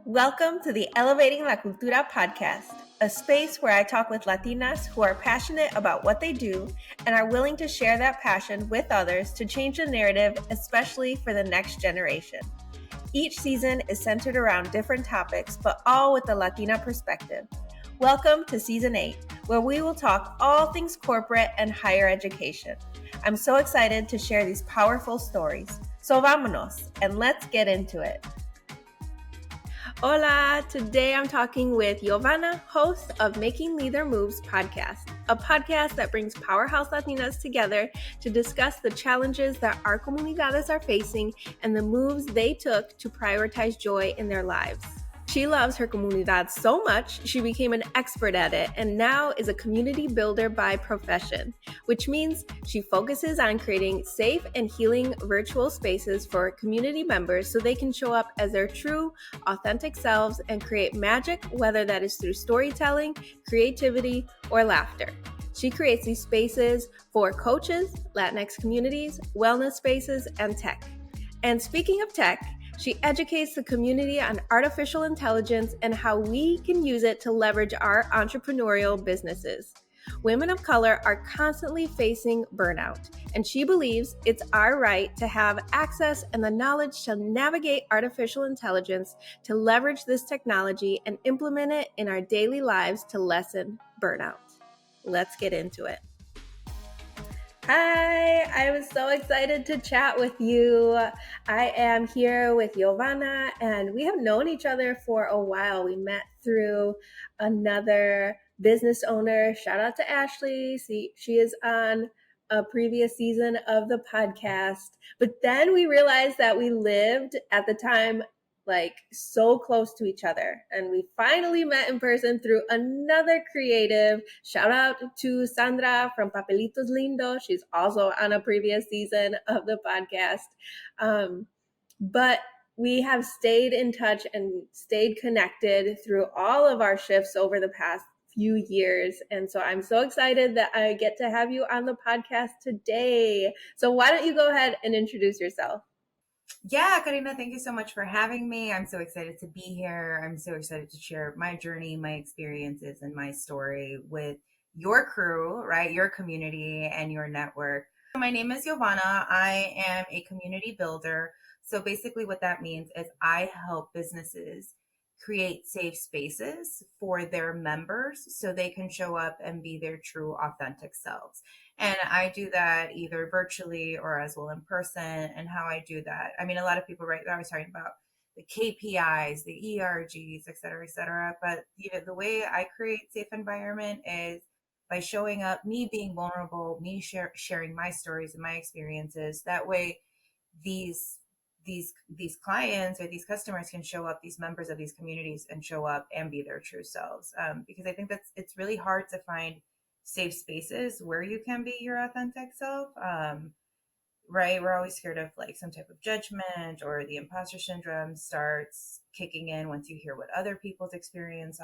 Welcome to the Elevating La Cultura podcast, a space where I talk with Latinas who are passionate about what they do and are willing to share that passion with others to change the narrative, especially for the next generation. Each season is centered around different topics, but all with a Latina perspective. Welcome to Season 8, where we will talk all things corporate and higher education. I'm so excited to share these powerful stories. So vámonos, and let's get into it. Hola! Today I'm talking with Yovana, host of Making Líder Moves podcast, a podcast that brings powerhouse Latinas together to discuss the challenges that our comunidades are facing and the moves they took to prioritize joy in their lives. She loves her comunidad so much, she became an expert at it and now is a community builder by profession, which means she focuses on creating safe and healing virtual spaces for community members so they can show up as their true, authentic selves and create magic, whether that is through storytelling, creativity, or laughter. She creates these spaces for coaches, Latinx communities, wellness spaces, and tech. And speaking of tech, she educates the community on artificial intelligence and how we can use it to leverage our entrepreneurial businesses. Women of color are constantly facing burnout, and she believes it's our right to have access and the knowledge to navigate artificial intelligence to leverage this technology and implement it in our daily lives to lessen burnout. Let's get into it. Hi, I was so excited to chat with you. I am here with Yovana, and we have known each other for a while. We met through another business owner. Shout out to Ashley. She is on a previous season of the podcast. But then we realized that we lived at the time so close to each other. And we finally met in person through another creative. Shout out to Sandra from Papelitos Lindo. She's also on a previous season of the podcast. But we have stayed in touch and stayed connected through all of our shifts over the past few years. And so I'm so excited that I get to have you on the podcast today. So why don't you go ahead and introduce yourself? Yeah, Karina, thank you so much for having me. I'm so excited to be here. I'm so excited to share my journey, my experiences, and my story with your crew, right? Your community and your network. My name is Yovana. I am a community builder. So basically what that means is I help businesses create safe spaces for their members so they can show up and be their true authentic selves. And I do that either virtually or as well in person. And how I do that, I mean, a lot of people right now I was talking about the KPIs, the ERGs, et cetera, et cetera. But the way I create safe environment is by showing up, me being vulnerable, me sharing my stories and my experiences. That way, these clients or these customers can show up, these members of these communities, and show up and be their true selves. Because I think it's really hard to find safe spaces where you can be your authentic self. Right? We're always scared of some type of judgment, or the imposter syndrome starts kicking in once you hear what other people's experiences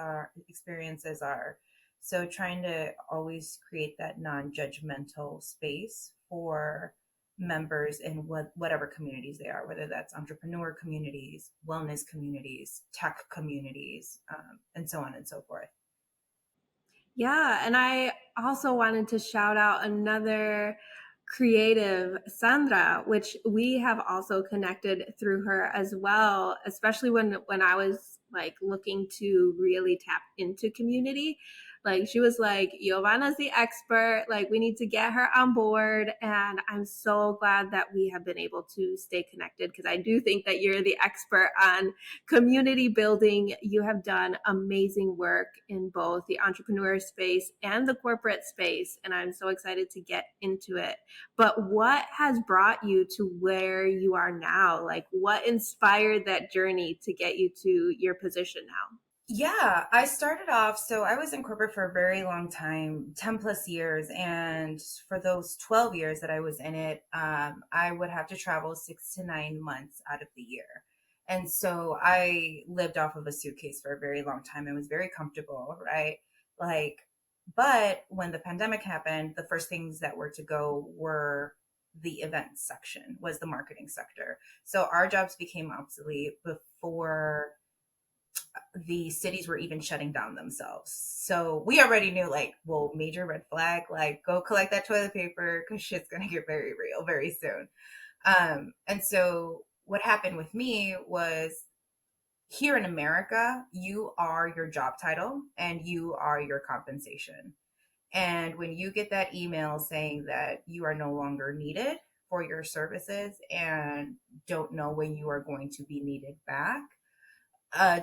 are. So trying to always create that non-judgmental space for members in whatever communities they are, whether that's entrepreneur communities, wellness communities, tech communities, and so on and so forth. Yeah, and I also wanted to shout out another creative, Sandra, which we have also connected through her as well, especially when I was looking to really tap into community. She was like, Giovanna's the expert, we need to get her on board. And I'm so glad that we have been able to stay connected, because I do think that you're the expert on community building. You have done amazing work in both the entrepreneur space and the corporate space, and I'm so excited to get into it. But what has brought you to where you are now? What inspired that journey to get you to your position now? Yeah, I started off, so I was in corporate for a very long time, 10 plus years. And for those 12 years that I was in it, I would have to travel 6 to 9 months out of the year. And so I lived off of a suitcase for a very long time. It was very comfortable, right? But when the pandemic happened, the first things that were to go were the events section, was the marketing sector. So our jobs became obsolete the cities were even shutting down themselves. So we already knew, like, well, major red flag, like, go collect that toilet paper because shit's going to get very real very soon. And so what happened with me was, here in America, you are your job title and you are your compensation. And when you get that email saying that you are no longer needed for your services and don't know when you are going to be needed back,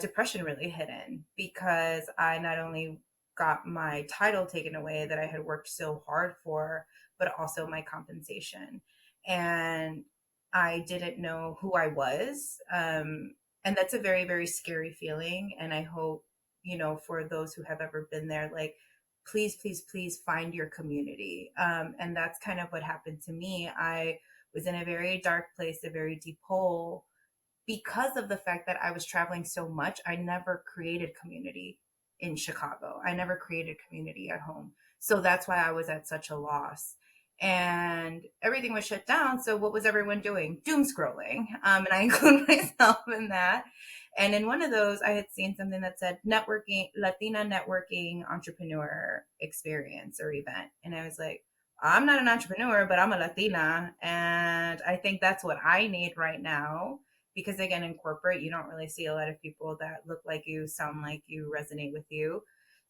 depression really hit in, because I not only got my title taken away that I had worked so hard for, but also my compensation. And I didn't know who I was. And that's a very, very scary feeling. And I hope, for those who have ever been there, like, please, please, please find your community. And that's kind of what happened to me. I was in a very dark place, a very deep hole, because of the fact that I was traveling so much. I never created community in Chicago. I never created community at home. So that's why I was at such a loss. And everything was shut down. So what was everyone doing? Doom scrolling. And I include myself in that. And in one of those, I had seen something that said networking, Latina networking entrepreneur experience or event. And I was like, I'm not an entrepreneur, but I'm a Latina. And I think that's what I need right now, because again, in corporate, you don't really see a lot of people that look like you, sound like you, resonate with you.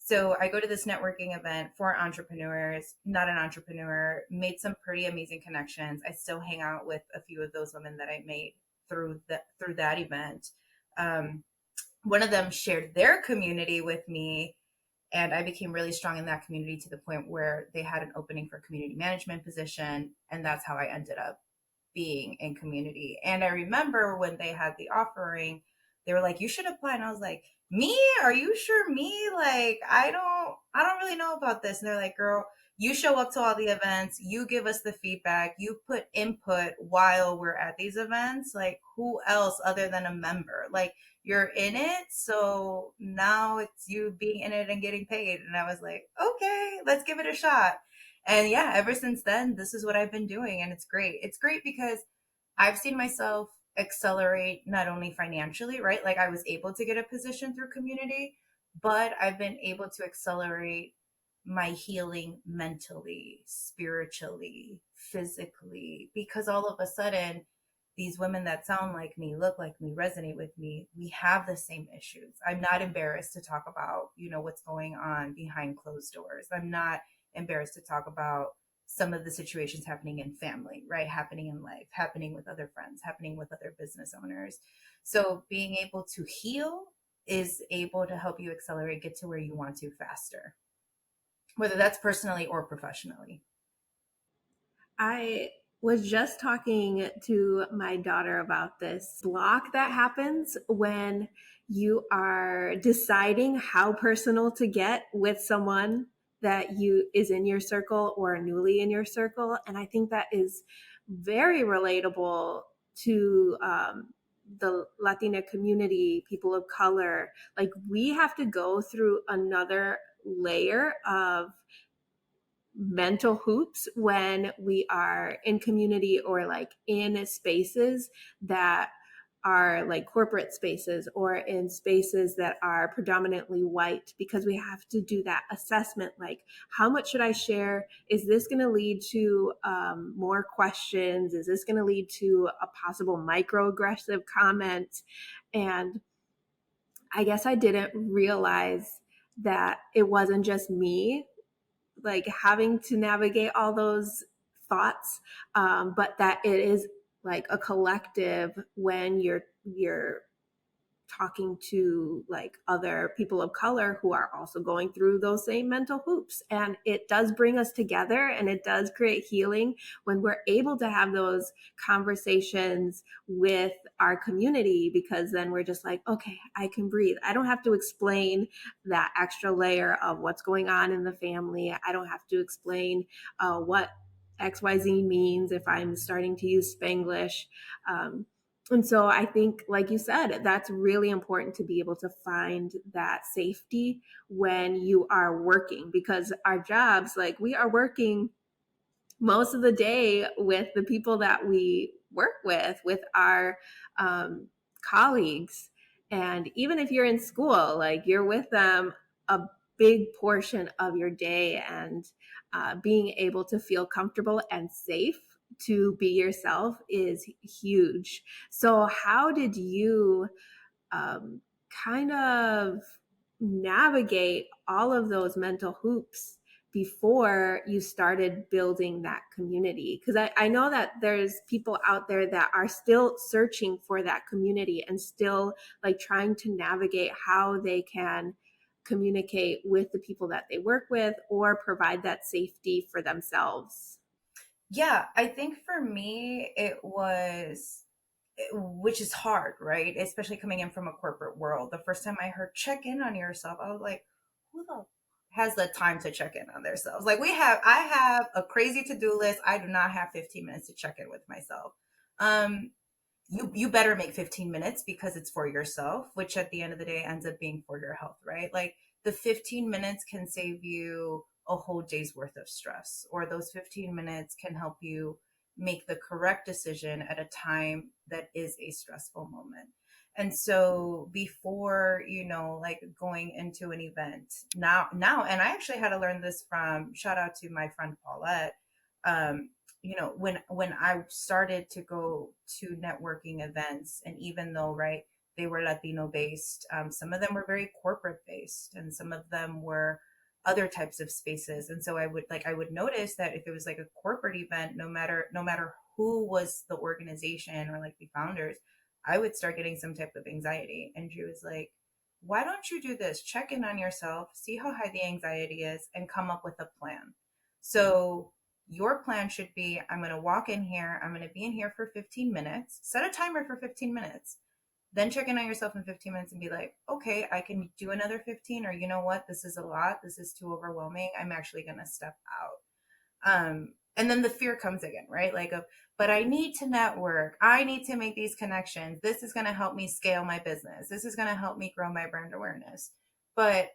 So I go to this networking event for entrepreneurs, not an entrepreneur, made some pretty amazing connections. I still hang out with a few of those women that I made through that event. um, One of them shared their community with me, and I became really strong in that community to the point where they had an opening for a community management position, and that's how I ended up being in community. And I remember when they had the offering, they were like, you should apply. And I was like, me? Are you sure me? Like, I don't really know about this. And they're like, girl, you show up to all the events, you give us the feedback, you put input while we're at these events. Like, who else other than a member? Like, you're in it. So now it's you being in it and getting paid. And I was like, okay, let's give it a shot. And yeah, ever since then, this is what I've been doing. And it's great. It's great because I've seen myself accelerate, not only financially, right? Like, I was able to get a position through community, but I've been able to accelerate my healing mentally, spiritually, physically, because all of a sudden, these women that sound like me, look like me, resonate with me, we have the same issues. I'm not embarrassed to talk about, what's going on behind closed doors. I'm not embarrassed to talk about some of the situations happening in family, right? Happening in life, happening with other friends, happening with other business owners. So being able to heal is able to help you accelerate, get to where you want to faster, whether that's personally or professionally. I was just talking to my daughter about this block that happens when you are deciding how personal to get with someone that you is in your circle or newly in your circle. And I think that is very relatable to the Latina community, people of color. Like, we have to go through another layer of mental hoops when we are in community or like in spaces that are like corporate spaces or in spaces that are predominantly white, because we have to do that assessment, like, how much should I share? Is this going to lead to more questions? Is this going to lead to a possible microaggressive comment? And I guess I didn't realize that it wasn't just me like having to navigate all those thoughts, but that it is like a collective when you're talking to like other people of color who are also going through those same mental hoops. And it does bring us together, and it does create healing when we're able to have those conversations with our community, because then we're just like, okay, I can breathe. I don't have to explain that extra layer of what's going on in the family. I don't have to explain what XYZ means if I'm starting to use Spanglish. And so I think, like you said, that's really important to be able to find that safety when you are working, because our jobs, like, we are working most of the day with the people that we work with our colleagues. And even if you're in school, like you're with them a big portion of your day, and being able to feel comfortable and safe to be yourself is huge. So, how did you um, kind of navigate all of those mental hoops before you started building that community? Because I know that there's people out there that are still searching for that community and still like trying to navigate how they can communicate with the people that they work with or provide that safety for themselves. Yeah, I think for me, which is hard, right? Especially coming in from a corporate world. The first time I heard check in on yourself, I was like, who the has the time to check in on themselves? Like I have a crazy to-do list. I do not have 15 minutes to check in with myself. Um, you better make 15 minutes because it's for yourself, which at the end of the day ends up being for your health, right? Like the 15 minutes can save you a whole day's worth of stress, or those 15 minutes can help you make the correct decision at a time that is a stressful moment. And so before, like going into an event now, and I actually had to learn this from, shout out to my friend Paulette. um, when I started to go to networking events, and even though, right, they were Latino based, some of them were very corporate based, and some of them were other types of spaces. And so I would notice that if it was like a corporate event, no matter who was the organization or like the founders, I would start getting some type of anxiety. And she was like, why don't you do this? Check in on yourself, see how high the anxiety is, and come up with a plan. So your plan should be, I'm going to walk in here, I'm going to be in here for 15 minutes, set a timer for 15 minutes, then check in on yourself in 15 minutes and be like, okay, I can do another 15, or you know what, this is a lot, this is too overwhelming, I'm actually going to step out. And then the fear comes again, right? Like, but I need to network, I need to make these connections, this is going to help me scale my business, this is going to help me grow my brand awareness. But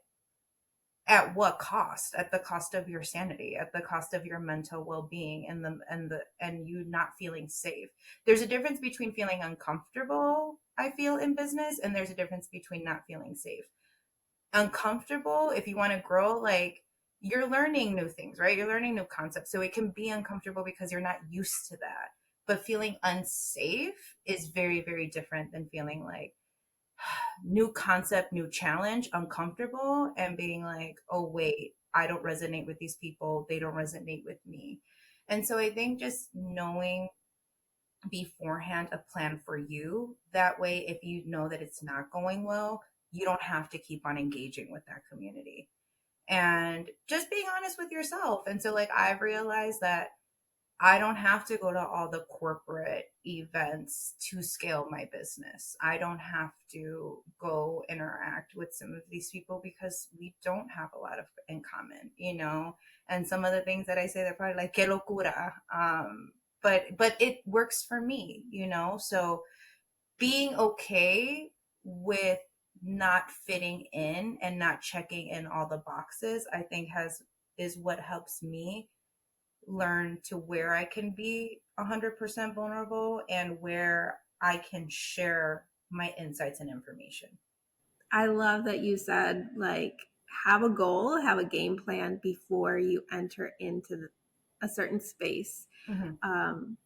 at what cost? At the cost of your sanity, at the cost of your mental well-being, and you not feeling safe. There's a difference between feeling uncomfortable, I feel, in business, and there's a difference between not feeling safe. Uncomfortable, if you want to grow, like, you're learning new things, right? You're learning new concepts, so it can be uncomfortable because you're not used to that. But feeling unsafe is very, very different than feeling like new concept, new challenge, uncomfortable, and being like, oh, wait, I don't resonate with these people. They don't resonate with me. And so I think just knowing beforehand a plan for you, that way, if you know that it's not going well, you don't have to keep on engaging with that community. And just being honest with yourself. And so, like, I've realized that I don't have to go to all the corporate events to scale my business. I don't have to go interact with some of these people because we don't have a lot of in common. And some of the things that I say, they're probably like, que locura. But it works for me. So being okay with not fitting in and not checking in all the boxes, I think is what helps me learn to where I can be 100% vulnerable and where I can share my insights and information. I love that you said, like, have a goal, have a game plan before you enter into a certain space. Mm-hmm. Um,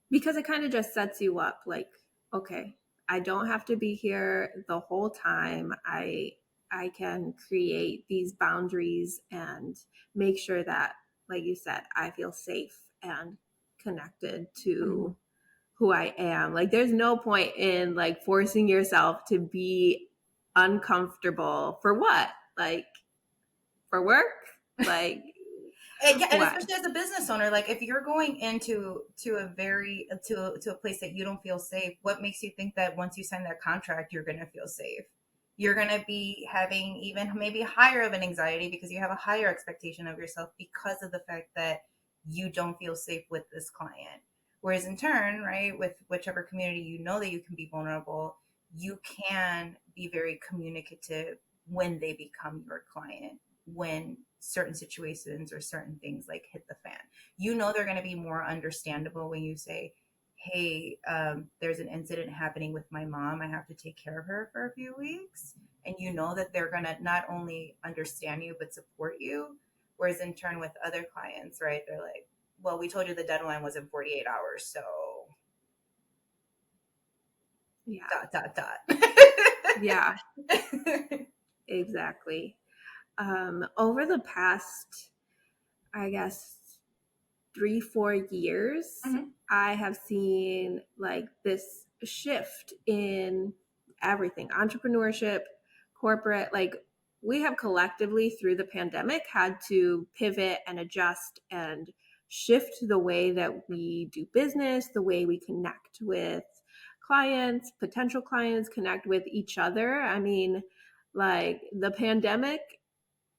because it kind of just sets you up like, okay, I don't have to be here the whole time. I can create these boundaries and make sure that, like you said, I feel safe and connected Mm-hmm. to who I am. Like there's no point in like forcing yourself to be uncomfortable for what? Like for work? Like And what? especially as a business owner, like if you're going into a place that you don't feel safe, what makes you think that once you sign that contract you're going to feel safe? You're going to be having even maybe higher of an anxiety because you have a higher expectation of yourself because of the fact that you don't feel safe with this client. Whereas in turn, right, with whichever community you know that you can be vulnerable, you can be very communicative when they become your client, when certain situations or certain things like hit the fan. They're going to be more understandable when you say, hey, there's an incident happening with my mom. I have to take care of her for a few weeks. And you know that they're going to not only understand you, but support you. Whereas in turn with other clients, right, they're like, well, we told you the deadline was in 48 hours. So Yeah. dot, dot, dot. Yeah, exactly. Over the past, I guess, 3-4 years, Mhm. I have seen like this shift in everything, entrepreneurship, corporate. Like, we have collectively through the pandemic had to pivot and adjust and shift the way that we do business, the way we connect with clients, potential clients, connect with each other. I mean, like, the pandemic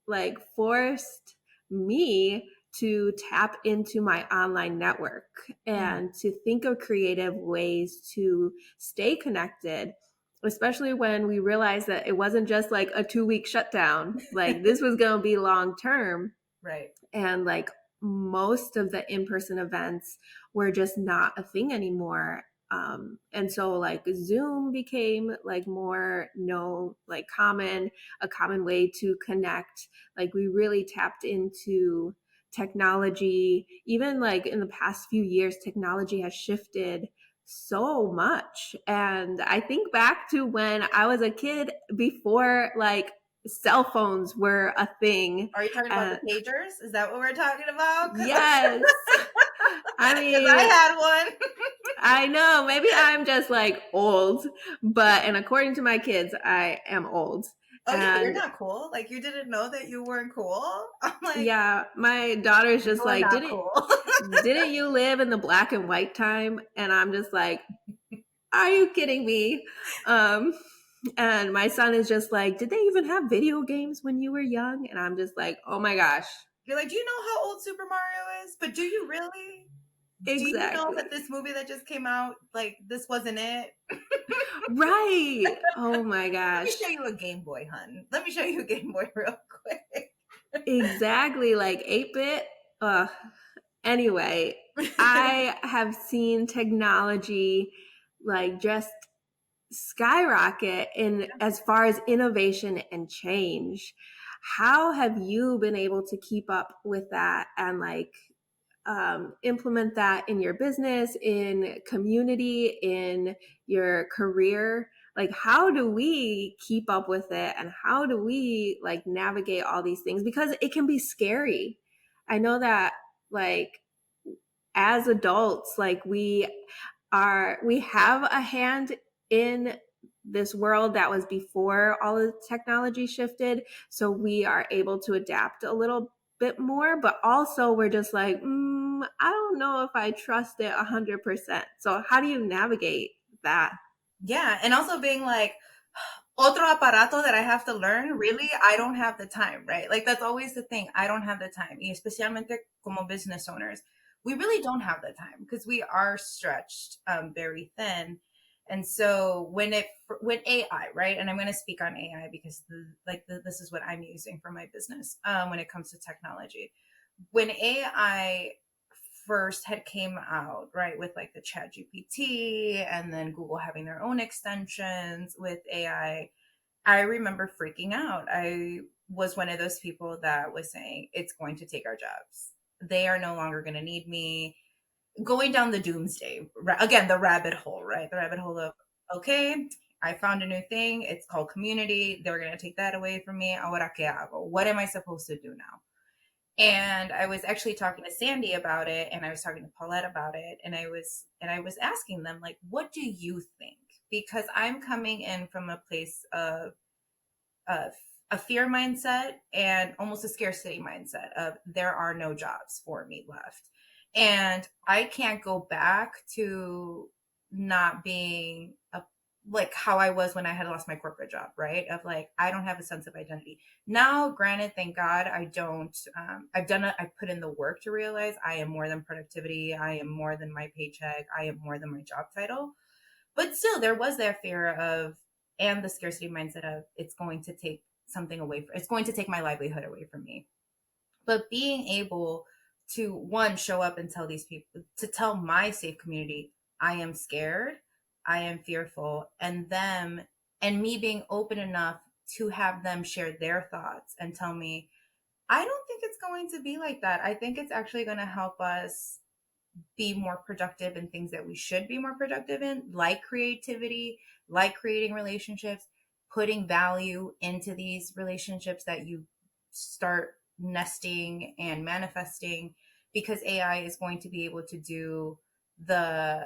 like forced me to tap into my online network and to think of creative ways to stay connected, especially when we realized that it wasn't just like a 2-week shutdown, like this was going to be long term. Right. And like most of the in-person events were just not a thing anymore. And so like Zoom became like more known, like a common way to connect. Like, we really tapped into technology. Even like in the past few years, technology has shifted so much. And I think back to when I was a kid, before like cell phones were a thing. Are you talking about the And pagers? Is that what we're talking about? Because yes, I I mean, had one. I know maybe I'm just like old, and according to my kids, I am old. Oh yeah, you're And not cool. Like you didn't know that you weren't cool. I'm like, yeah, my daughter's just you're like, not didn't cool. didn't you live in the black and white time? And I'm just like, are you kidding me? Um, and my son is just like, did they even have video games when you were young? And I'm just like, oh my gosh, You're like, do you know how old Super Mario is? But do you really? Do you know exactly. that this movie that just came out, like this wasn't it? Right. Oh my Let me gosh. show you a Game Boy, hun. Let me show you a Game Boy real quick. Exactly. Like 8-bit. Anyway, I have seen technology like just skyrocket in as far as innovation and change. How have you been able to keep up with that and like implement that in your business, in community, in your career? Like, how do we keep up with it, and how do we like navigate all these things? Because it can be scary. I know that, like, as adults, like, we have a hand in this world that was before all the technology shifted, so we are able to adapt a little bit more, but also we're just like, I don't know if I trust it 100%. So how do you navigate that? Yeah, and also being like, otro aparato that I have to learn. Really, I don't have the time, right? Like that's always the thing. I don't have the time. Y especialmente como business owners, we really don't have the time because we are stretched very thin. And so when AI, right? And I'm going to speak on AI because this is what I'm using for my business when it comes to technology. When AI first had came out, right, with like the chat GPT and then Google having their own extensions with I remember freaking out. I was one of those people that was saying it's going to take our jobs. They are no longer going to need me. Going down the doomsday, again, the rabbit hole, right? The rabbit hole of, okay, I found a new thing. It's called community. They're going to take that away from me. Ahora qué hago? What am I supposed to do now? And I was actually talking to Sandy about it, and I was talking to Paulette about it, and I was asking them like, what do you think? Because I'm coming in from a place of uh, a fear mindset and almost a scarcity mindset of there are no jobs for me left. And I can't go back to not being like how I was when I had lost my corporate job, right? Of like, I don't have a sense of identity. Now, granted, thank God I don't, I put in the work to realize I am more than productivity. I am more than my paycheck. I am more than my job title. But still, there was that fear of, and the scarcity mindset of it's going to take something away from, it's going to take my livelihood away from me. But being able to one show up and tell these people, to tell my safe community, I am scared, I am fearful, and them and me being open enough to have them share their thoughts and tell me, I don't think it's going to be like that. I think it's actually going to help us be more productive in things that we should be more productive in, like creativity, like creating relationships, putting value into these relationships that you start nesting and manifesting, because AI is going to be able to do the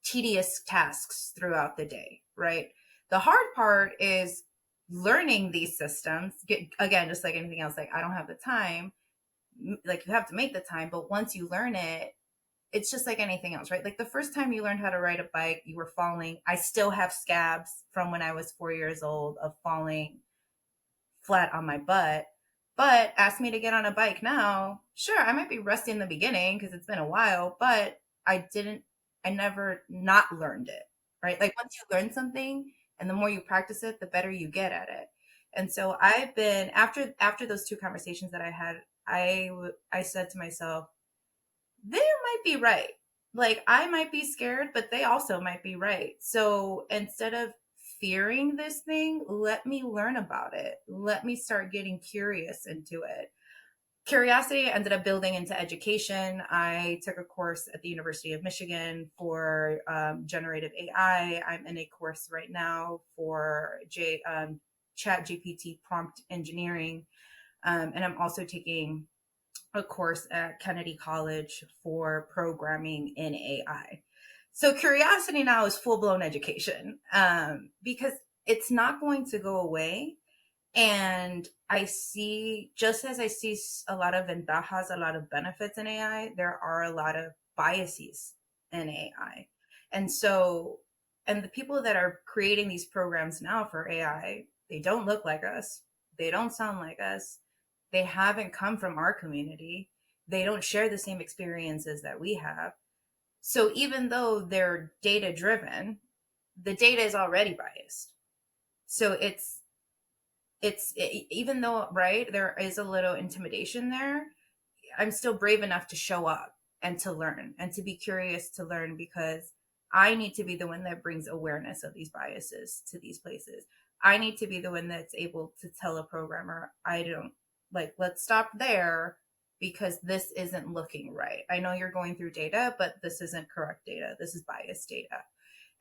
tedious tasks throughout the day, right? The hard part is learning these systems. Again, just like anything else, like I don't have the time. Like you have to make the time, but once you learn it, it's just like anything else, right? Like the first time you learned how to ride a bike, you were falling. I still have scabs from when I was 4 years old of falling flat on my butt. But ask me to get on a bike now. Sure, I might be rusty in the beginning because it's been a while, but I never not learned it, right? Like once you learn something and the more you practice it, the better you get at it. And so I've been, after those two conversations that I had, I said to myself, they might be right. Like I might be scared, but they also might be right. So instead of fearing this thing, let me learn about it. Let me start getting curious into it. Curiosity ended up building into education. I took a course at the University of Michigan for generative AI. I'm in a course right now for Chat GPT prompt engineering. And I'm also taking a course at Kennedy College for programming in AI. So curiosity now is full blown education, because it's not going to go away. And I see, just as I see a lot of ventajas, a lot of benefits in AI, there are a lot of biases in AI. And so, and the people that are creating these programs now for AI, they don't look like us. They don't sound like us. They haven't come from our community. They don't share the same experiences that we have. So even though they're data driven, the data is already biased. So even though, right, there is a little intimidation there, I'm still brave enough to show up and to learn and to be curious to learn, because I need to be the one that brings awareness of these biases to these places. I need to be the one that's able to tell a programmer, I don't, like, let's stop there because this isn't looking right. I know you're going through data, but this isn't correct data. This is biased data.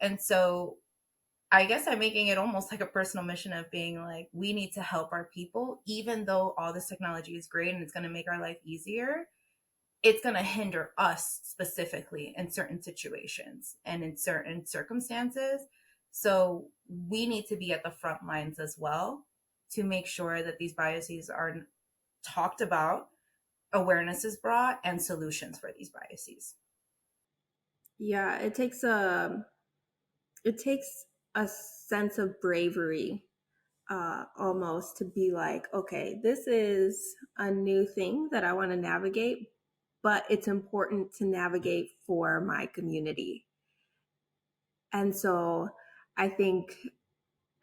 And so I guess I'm making it almost like a personal mission of being like, we need to help our people, even though all this technology is great and it's going to make our life easier. It's going to hinder us specifically in certain situations and in certain circumstances. So we need to be at the front lines as well to make sure that these biases are talked about, awareness is brought, and solutions for these biases. Yeah, it takes a sense of bravery, almost, to be like, okay, this is a new thing that I want to navigate, but it's important to navigate for my community. And so I think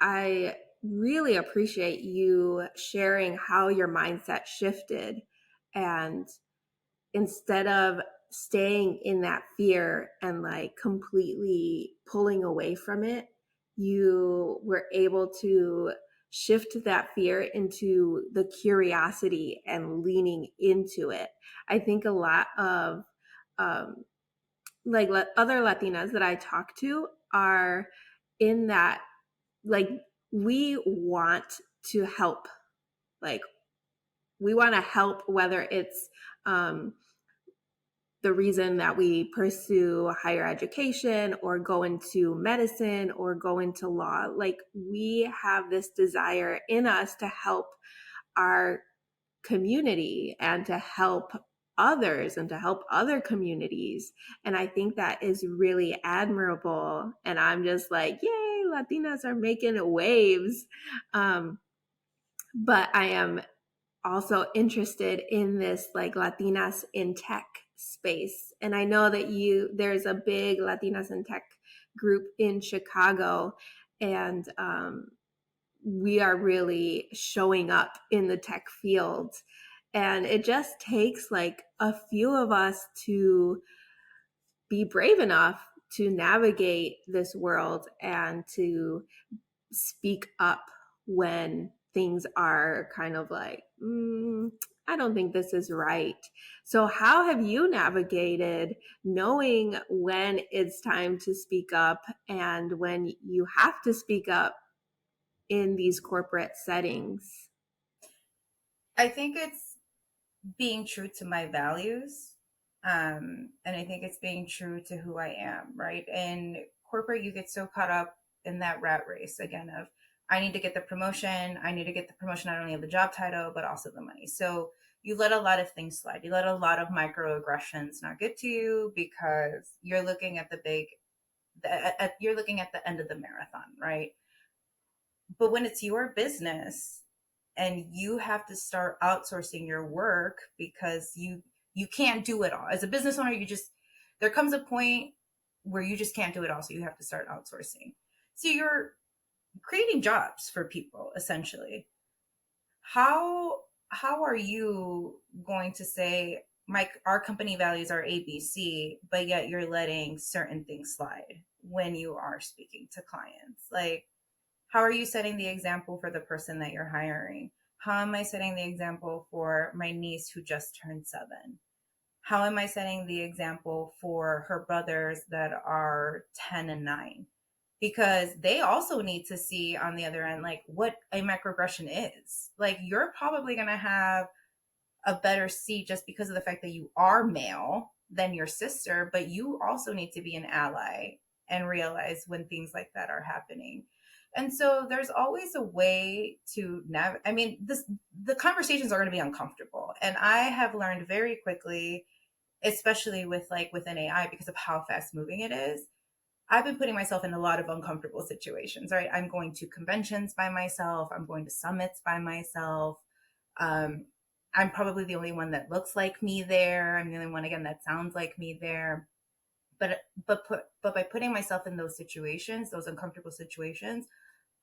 I really appreciate you sharing how your mindset shifted, and instead of staying in that fear and like completely pulling away from it, you were able to shift that fear into the curiosity and leaning into it. I think a lot of um, other Latinas that I talk to are in that, like, we want to help. Like, we want to help, whether it's the reason that we pursue higher education or go into medicine or go into law. Like, we have this desire in us to help our community and to help others and to help other communities. And I think that is really admirable. And I'm just like, yay, Latinas are making waves. But I am also interested in this, like, Latinas in tech space. And I know that there's a big Latinas in tech group in Chicago, and we are really showing up in the tech field. And it just takes like a few of us to be brave enough to navigate this world and to speak up when things are kind of like, I don't think this is right. So, how have you navigated knowing when it's time to speak up and when you have to speak up in these corporate settings? I think it's being true to my values. And I think it's being true to who I am, right? In corporate, you get so caught up in that rat race again of, I need to get the promotion. I need to get the promotion, not only of the job title, but also the money. So you let a lot of things slide. You let a lot of microaggressions not get to you because you're looking at you're looking at the end of the marathon, right? But when it's your business and you have to start outsourcing your work because you can't do it all. As a business owner, there comes a point where you just can't do it all, so you have to start outsourcing. So you're creating jobs for people essentially. How are you going to say our company values are ABC, but yet you're letting certain things slide when you are speaking to clients? Like, how are you setting the example for the person that you're hiring? How am I setting the example for my niece who just turned 7? How am I setting the example for her brothers that are 10 and 9? Because they also need to see on the other end, like, what a microaggression is. Like, you're probably going to have a better seat just because of the fact that you are male than your sister, but you also need to be an ally and realize when things like that are happening. And so there's always a way to the conversations are going to be uncomfortable. And I have learned very quickly, especially within AI, because of how fast moving it is. I've been putting myself in a lot of uncomfortable situations, right? I'm going to conventions by myself. I'm going to summits by myself. Um, I'm probably the only one that looks like me there. I'm the only one, again, that sounds like me there. But by putting myself in those situations, those uncomfortable situations,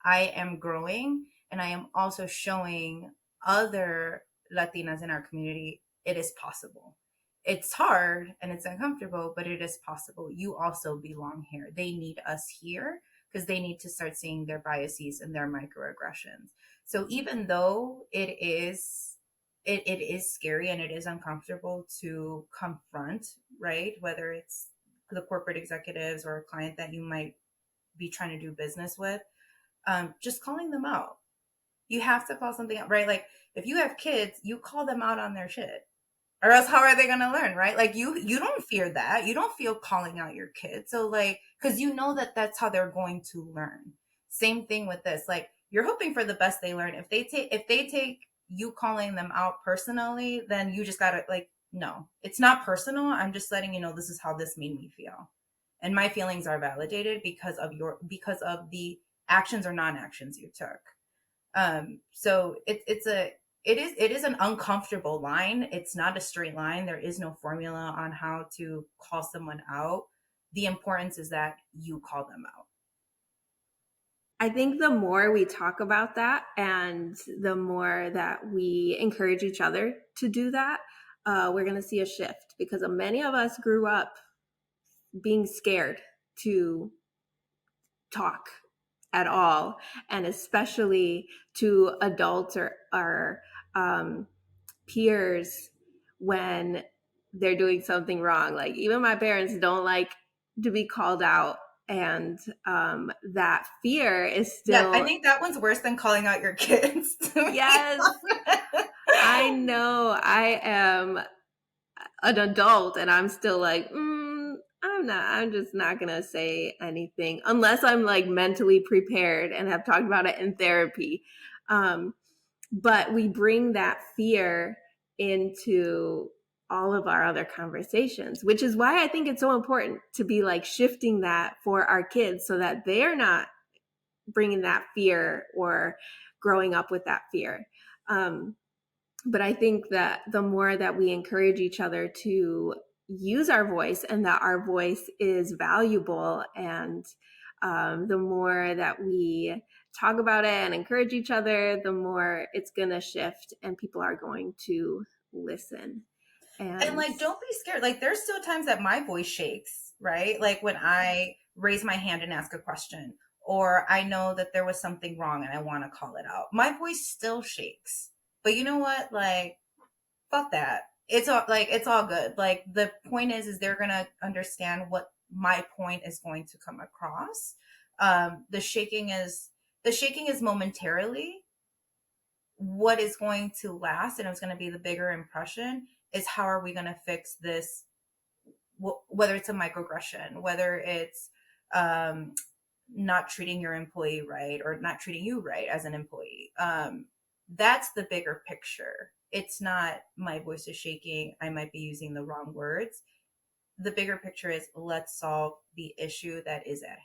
I am growing, and I am also showing other Latinas in our community it is possible. It's hard and it's uncomfortable, but it is possible. You also belong here. They need us here because they need to start seeing their biases and their microaggressions. So even though it is scary and it is uncomfortable to confront, right? Whether it's the corporate executives or a client that you might be trying to do business with, just calling them out. You have to call something out, right? Like, if you have kids, you call them out on their shit, or else how are they going to learn, right? Like, you don't fear that. You don't feel calling out your kids. So, like, because you know that that's how they're going to learn. Same thing with this. Like, you're hoping for the best they learn. If they take you calling them out personally, then you just gotta, like, no, it's not personal. I'm just letting you know this is how this made me feel, and my feelings are validated because of the actions or non-actions you took. So it is an uncomfortable line. It's not a straight line. There is no formula on how to call someone out. The importance is that you call them out. I think the more we talk about that and the more that we encourage each other to do that, we're going to see a shift, because many of us grew up being scared to talk at all, and especially to adults or peers when they're doing something wrong. Like, even my parents don't like to be called out, and that fear is Yeah, I still. think that one's worse than calling out your kids. Yes, I know. I am an adult and I'm still like, I'm just not going to say anything unless I'm like mentally prepared and have talked about it in therapy. But we bring that fear into all of our other conversations, which is why I think it's so important to be like shifting that for our kids so that they're not bringing that fear or growing up with that fear. But I think that the more that we encourage each other to use our voice and that our voice is valuable, and the more that we talk about it and encourage each other, the more it's going to shift and people are going to listen. And, like, don't be scared. Like, there's still times that my voice shakes right? Like when I raise my hand and ask a question, or I know that there was something wrong and I want to call it out, my voice still shakes. But you know what? Like, fuck that. It's all good. Like the point is they're gonna understand what my point is going to come across. The shaking is momentarily. What is going to last, and it's going to be the bigger impression, is how are we going to fix this, whether it's a microaggression, whether it's um, not treating your employee right or not treating you right as an employee. That's the bigger picture. It's not my voice is shaking, I might be using the wrong words. The bigger picture is let's solve the issue that is at hand.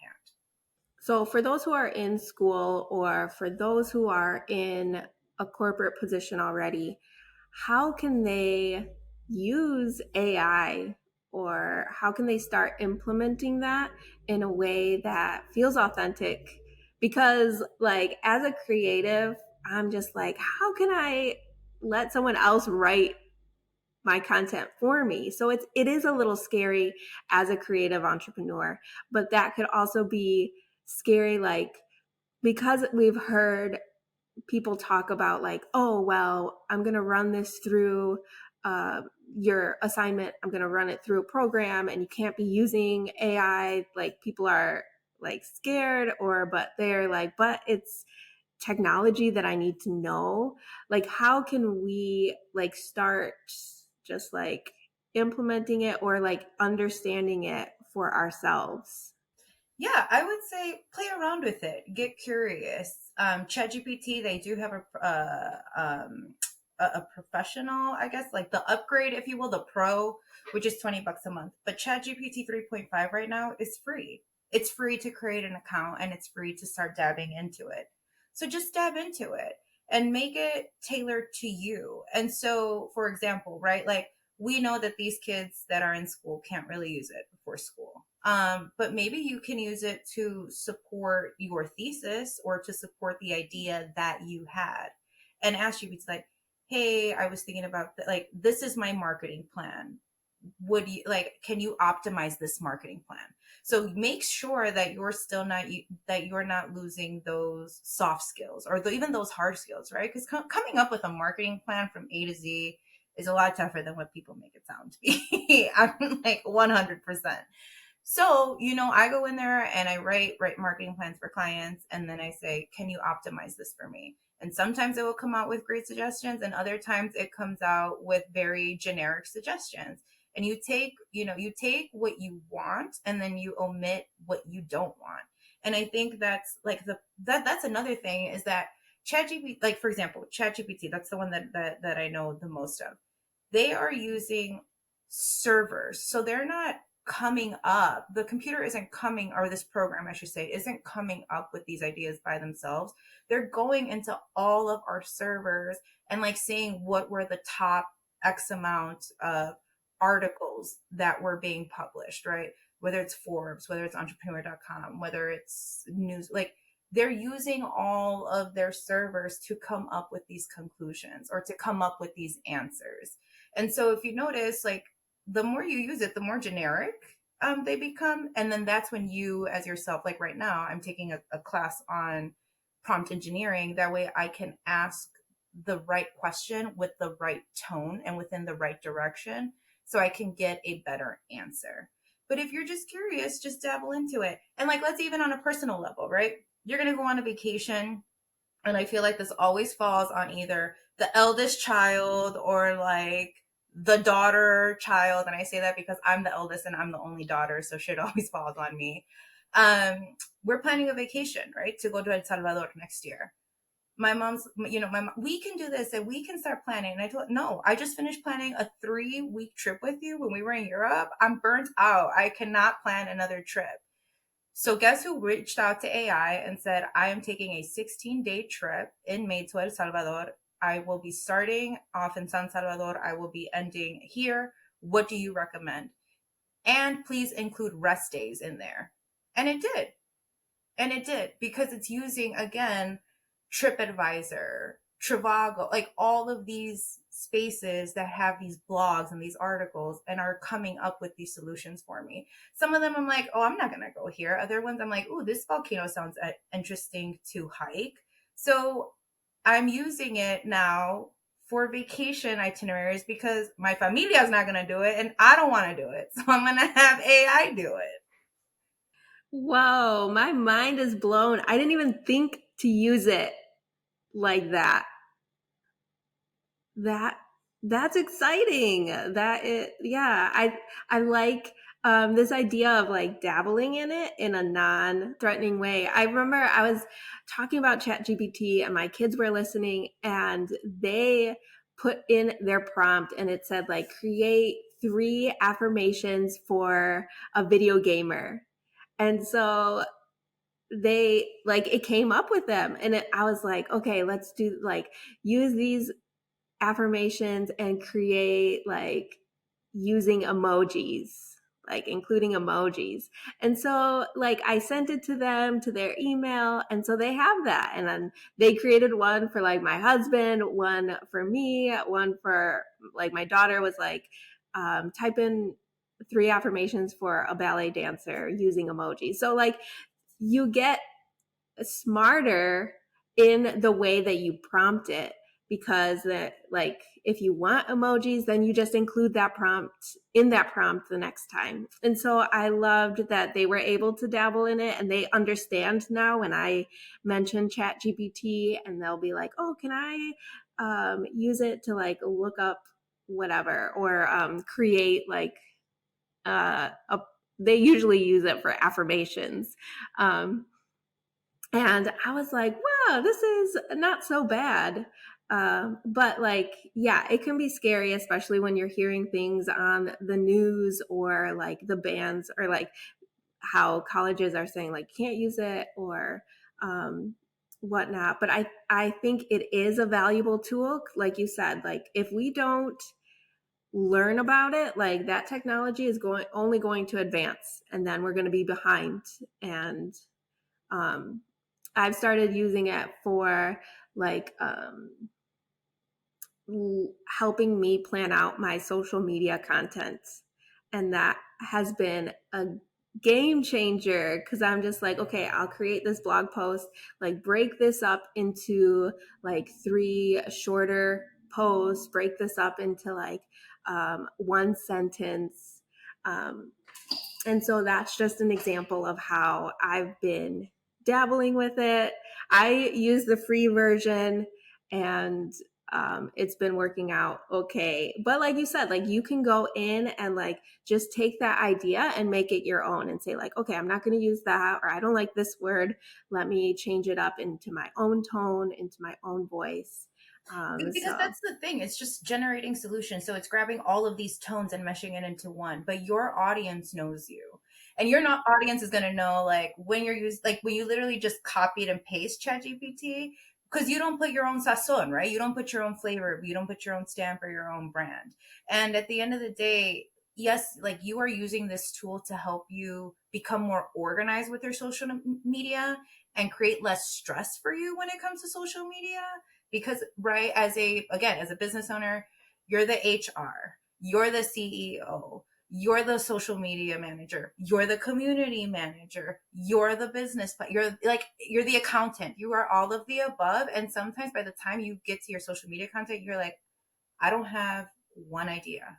So, for those who are in school or for those who are in a corporate position already, how can they use AI or how can they start implementing that in a way that feels authentic? Because, like, as a creative, I'm just like, how can I let someone else write my content for me? So it is a little scary as a creative entrepreneur, but that could also be scary, like, because we've heard people talk about, like, oh, well, I'm going to run this through your assignment, I'm going to run it through a program and you can't be using AI. Like, people are like scared, or but they're like, but it's technology that I need to know. Like, how can we like start just like implementing it or like understanding it for ourselves? Yeah, I would say play around with it, get curious. ChatGPT, they do have a professional, I guess, like the upgrade, if you will, the pro, which is $20 a month. But ChatGPT 3.5 right now is free. It's free to create an account and it's free to start dabbing into it. So just dab into it and make it tailored to you. And so, for example, right, like we know that these kids that are in school can't really use it before school. But maybe you can use it to support your thesis or to support the idea that you had, and ask you, it's like, hey, I was thinking about like, this is my marketing plan. Would you like, can you optimize this marketing plan? So make sure that you're still not, that you're not losing those soft skills or even those hard skills, right? Because coming up with a marketing plan from A to Z is a lot tougher than what people make it sound to be. I'm like 100%. So, I go in there and I write marketing plans for clients, and then I say, can you optimize this for me? And sometimes it will come out with great suggestions, and other times it comes out with very generic suggestions. And you take what you want and then you omit what you don't want. And I think that's like that's another thing, is that ChatGPT, like for example, ChatGPT, that's the one that I know the most of. They are using servers. So they're not coming up, the computer isn't coming, or this program, I should say, isn't coming up with these ideas by themselves. They're going into all of our servers and like seeing what were the top X amount of articles that were being published, right? Whether it's Forbes, whether it's entrepreneur.com, whether it's news, like they're using all of their servers to come up with these conclusions or to come up with these answers. And so if you notice, like the more you use it, the more generic they become. And then that's when you, as yourself, like right now, I'm taking a class on prompt engineering. That way I can ask the right question with the right tone and within the right direction so I can get a better answer. But if you're just curious, just dabble into it. And like, let's even on a personal level, right? You're going to go on a vacation. And I feel like this always falls on either the eldest child or like the daughter child. And I say that because I'm the eldest and I'm the only daughter. So shit always falls on me. We're planning a vacation, right? To go to El Salvador next year. My mom's, we can do this and we can start planning. And I told, no, I just finished planning a 3-week trip with you when we were in Europe. I'm burnt out. I cannot plan another trip. So guess who reached out to AI and said, I am taking a 16-day trip in May to El Salvador. I will be starting off in San Salvador. I will be ending here. What do you recommend? And please include rest days in there. And it did. And it did, because it's using, again, TripAdvisor, Trivago, like all of these spaces that have these blogs and these articles and are coming up with these solutions for me. Some of them I'm like, oh, I'm not going to go here. Other ones I'm like, oh, this volcano sounds interesting to hike. So I'm using it now for vacation itineraries because my familia is not going to do it and I don't want to do it. So I'm going to have AI do it. Whoa, my mind is blown. I didn't even think to use it like that. That's exciting. Yeah, I like this idea of like dabbling in it in a non-threatening way. I remember I was talking about ChatGPT and my kids were listening and they put in their prompt and it said like create 3 affirmations for a video gamer. And so they like it came up with them and I was like, okay, let's do like use these affirmations and create like using emojis, like including emojis. And so like I sent it to them to their email and so they have that. And then they created one for like my husband, one for me, one for like my daughter was like type in 3 affirmations for a ballet dancer using emojis. So like you get smarter in the way that you prompt it because that like if you want emojis then you just include that prompt in that prompt the next time. And so I loved that they were able to dabble in it and they understand now when I mention Chat GPT and they'll be like, oh, can I use it to like look up whatever or create like a they usually use it for affirmations. And I was like, wow, this is not so bad. But like, yeah, it can be scary, especially when you're hearing things on the news or like the bans or like how colleges are saying like can't use it or whatnot. But I think it is a valuable tool. Like you said, like if we don't learn about it, like that technology is only going to advance and then we're going to be behind. And um, I've started using it for like helping me plan out my social media content. And that has been a game changer because I'm just like, okay, I'll create this blog post, like break this up into like 3 shorter posts, break this up into like 1 sentence. Um, and so that's just an example of how I've been dabbling with it. I use the free version and it's been working out okay. But like you said, like you can go in and like just take that idea and make it your own and say like, okay, I'm not going to use that or I don't like this word. Let me change it up into my own tone, into my own voice. Because that's the thing, it's just generating solutions. So it's grabbing all of these tones and meshing it into one, but your audience knows you, and your not audience is going to know like when you're used, like when you literally just copied and paste Chat GPT, because you don't put your own sazon, right? You don't put your own flavor, you don't put your own stamp or your own brand. And at the end of the day, yes, like you are using this tool to help you become more organized with your social media and create less stress for you when it comes to social media. Because right, as a business owner, you're the HR, you're the CEO, you're the social media manager, you're the community manager, you're the business, but you're the accountant, you are all of the above. And sometimes by the time you get to your social media content, you're like, I don't have one idea,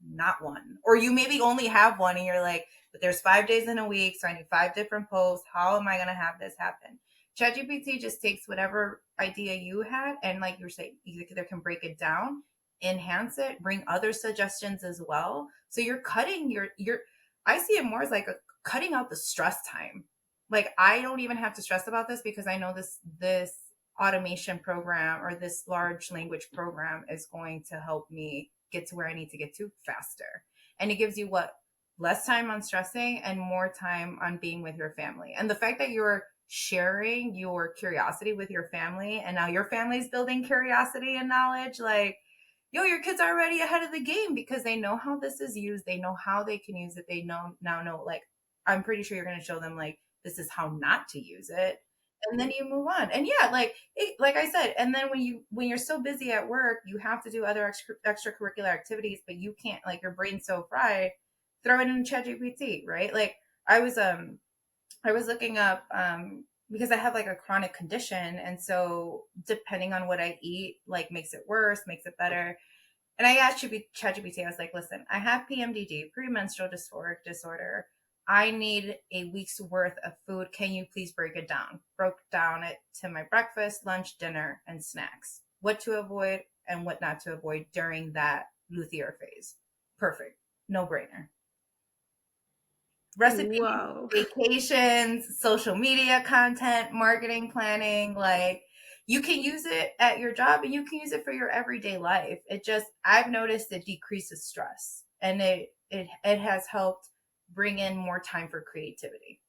not one. Or you maybe only have one and you're like, but there's 5 days in a week, so I need 5 different posts. How am I going to have this happen? ChatGPT just takes whatever idea you had and, like you're saying, either can break it down, enhance it, bring other suggestions as well. So you're cutting your I see it more as like cutting out the stress time. Like I don't even have to stress about this because I know this automation program or this large language program is going to help me get to where I need to get to faster. And it gives you what? Less time on stressing and more time on being with your family. And the fact that you're sharing your curiosity with your family and now your family's building curiosity and knowledge, like, yo, your kids are already ahead of the game because they know how this is used. They know how they can use it. They know, like, I'm pretty sure you're going to show them like, this is how not to use it. and then you move on. And yeah, like I said, and then when you're so busy at work, you have to do other extracurricular activities, but you can't, like, your brain's so fried, throw it in ChatGPT, right? Like I was looking up because I have like a chronic condition, and so depending on what I eat, like, makes it worse, makes it better. And I asked ChatGPT, I was like, listen, I have PMDD, premenstrual dysphoric disorder. I need a week's worth of food. Can you please break it down? Broke down it to my breakfast, lunch, dinner, and snacks. What to avoid and what not to avoid during that luthier phase. Perfect. No brainer. Recipes, Whoa. vacations, social media content, marketing planning, like, you can use it at your job and you can use it for your everyday life. It just, I've noticed it decreases stress, and it has helped bring in more time for creativity.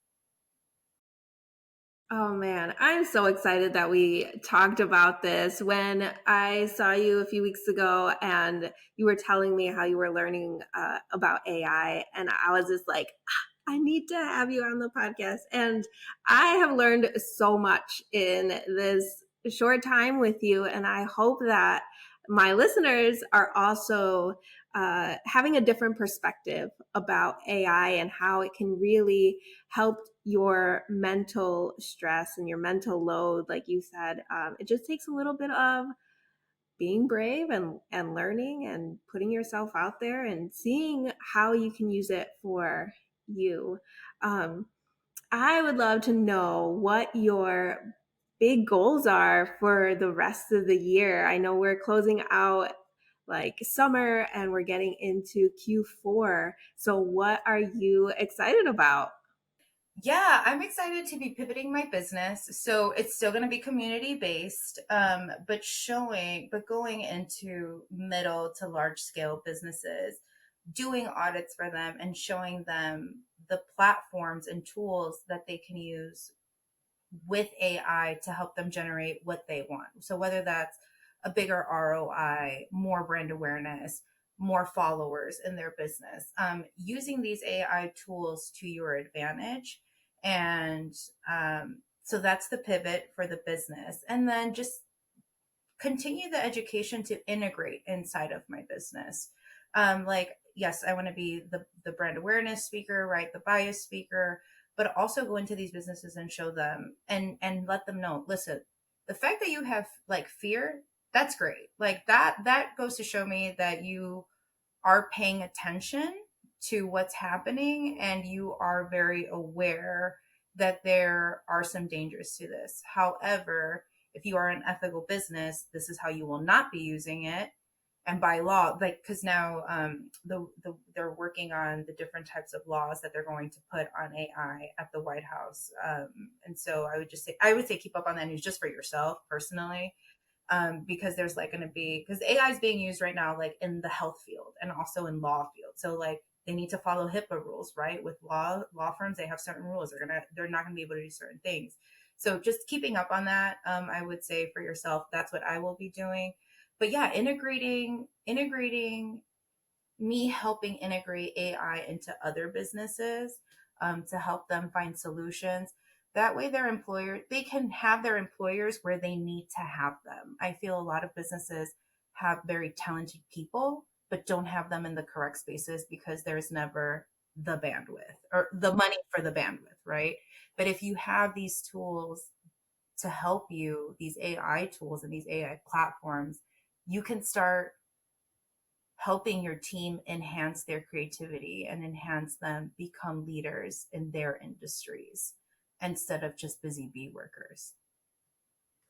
Oh man, I'm so excited that we talked about this. When I saw you a few weeks ago and you were telling me how you were learning about AI, and I was just like, "Ah, I need to have you on the podcast." And I have learned so much in this short time with you. And I hope that my listeners are also having a different perspective about AI and how it can really help your mental stress and your mental load. Like you said, it just takes a little bit of being brave and learning and putting yourself out there and seeing how you can use it for you. Um, I would love to know what your big goals are for the rest of the year. I know we're closing out like summer and we're getting into Q4. So, what are you excited about? Yeah, I'm excited to be pivoting my business. So it's still going to be community based, but going into middle to large scale businesses, doing audits for them and showing them the platforms and tools that they can use with AI to help them generate what they want. So whether that's a bigger ROI, more brand awareness, more followers in their business, using these AI tools to your advantage. And so that's the pivot for the business. And then just continue the education to integrate inside of my business. Like, yes, I want to be the brand awareness speaker, right? The bias speaker, but also go into these businesses and show them and let them know, listen, the fact that you have like fear, that's great. Like that goes to show me that you are paying attention to what's happening and you are very aware that there are some dangers to this. However, if you are an ethical business, this is how you will not be using it. And by law, like, because now they're working on the different types of laws that they're going to put on AI at the White House. And so I would say keep up on that news just for yourself personally, because there's like going to be, because AI is being used right now, like in the health field and also in law field. So like they need to follow HIPAA rules, right? With law firms, they have certain rules. They're not going to be able to do certain things. So just keeping up on that, I would say for yourself, that's what I will be doing. But yeah, integrating me helping integrate AI into other businesses, to help them find solutions. That way, they can have their employers where they need to have them. I feel a lot of businesses have very talented people, but don't have them in the correct spaces because there's never the bandwidth or the money for the bandwidth, right? But if you have these tools to help you, these AI tools and these AI platforms, you can start helping your team enhance their creativity and enhance them become leaders in their industries instead of just busy bee workers.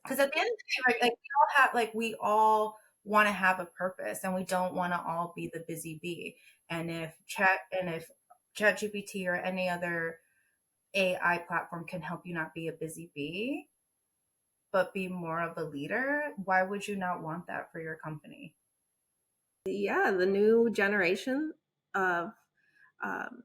Because at the end of the day, right, like we all want to have a purpose and we don't want to all be the busy bee. And if ChatGPT or any other AI platform can help you not be a busy bee, but be more of a leader, why would you not want that for your company? Yeah, the new generation of um,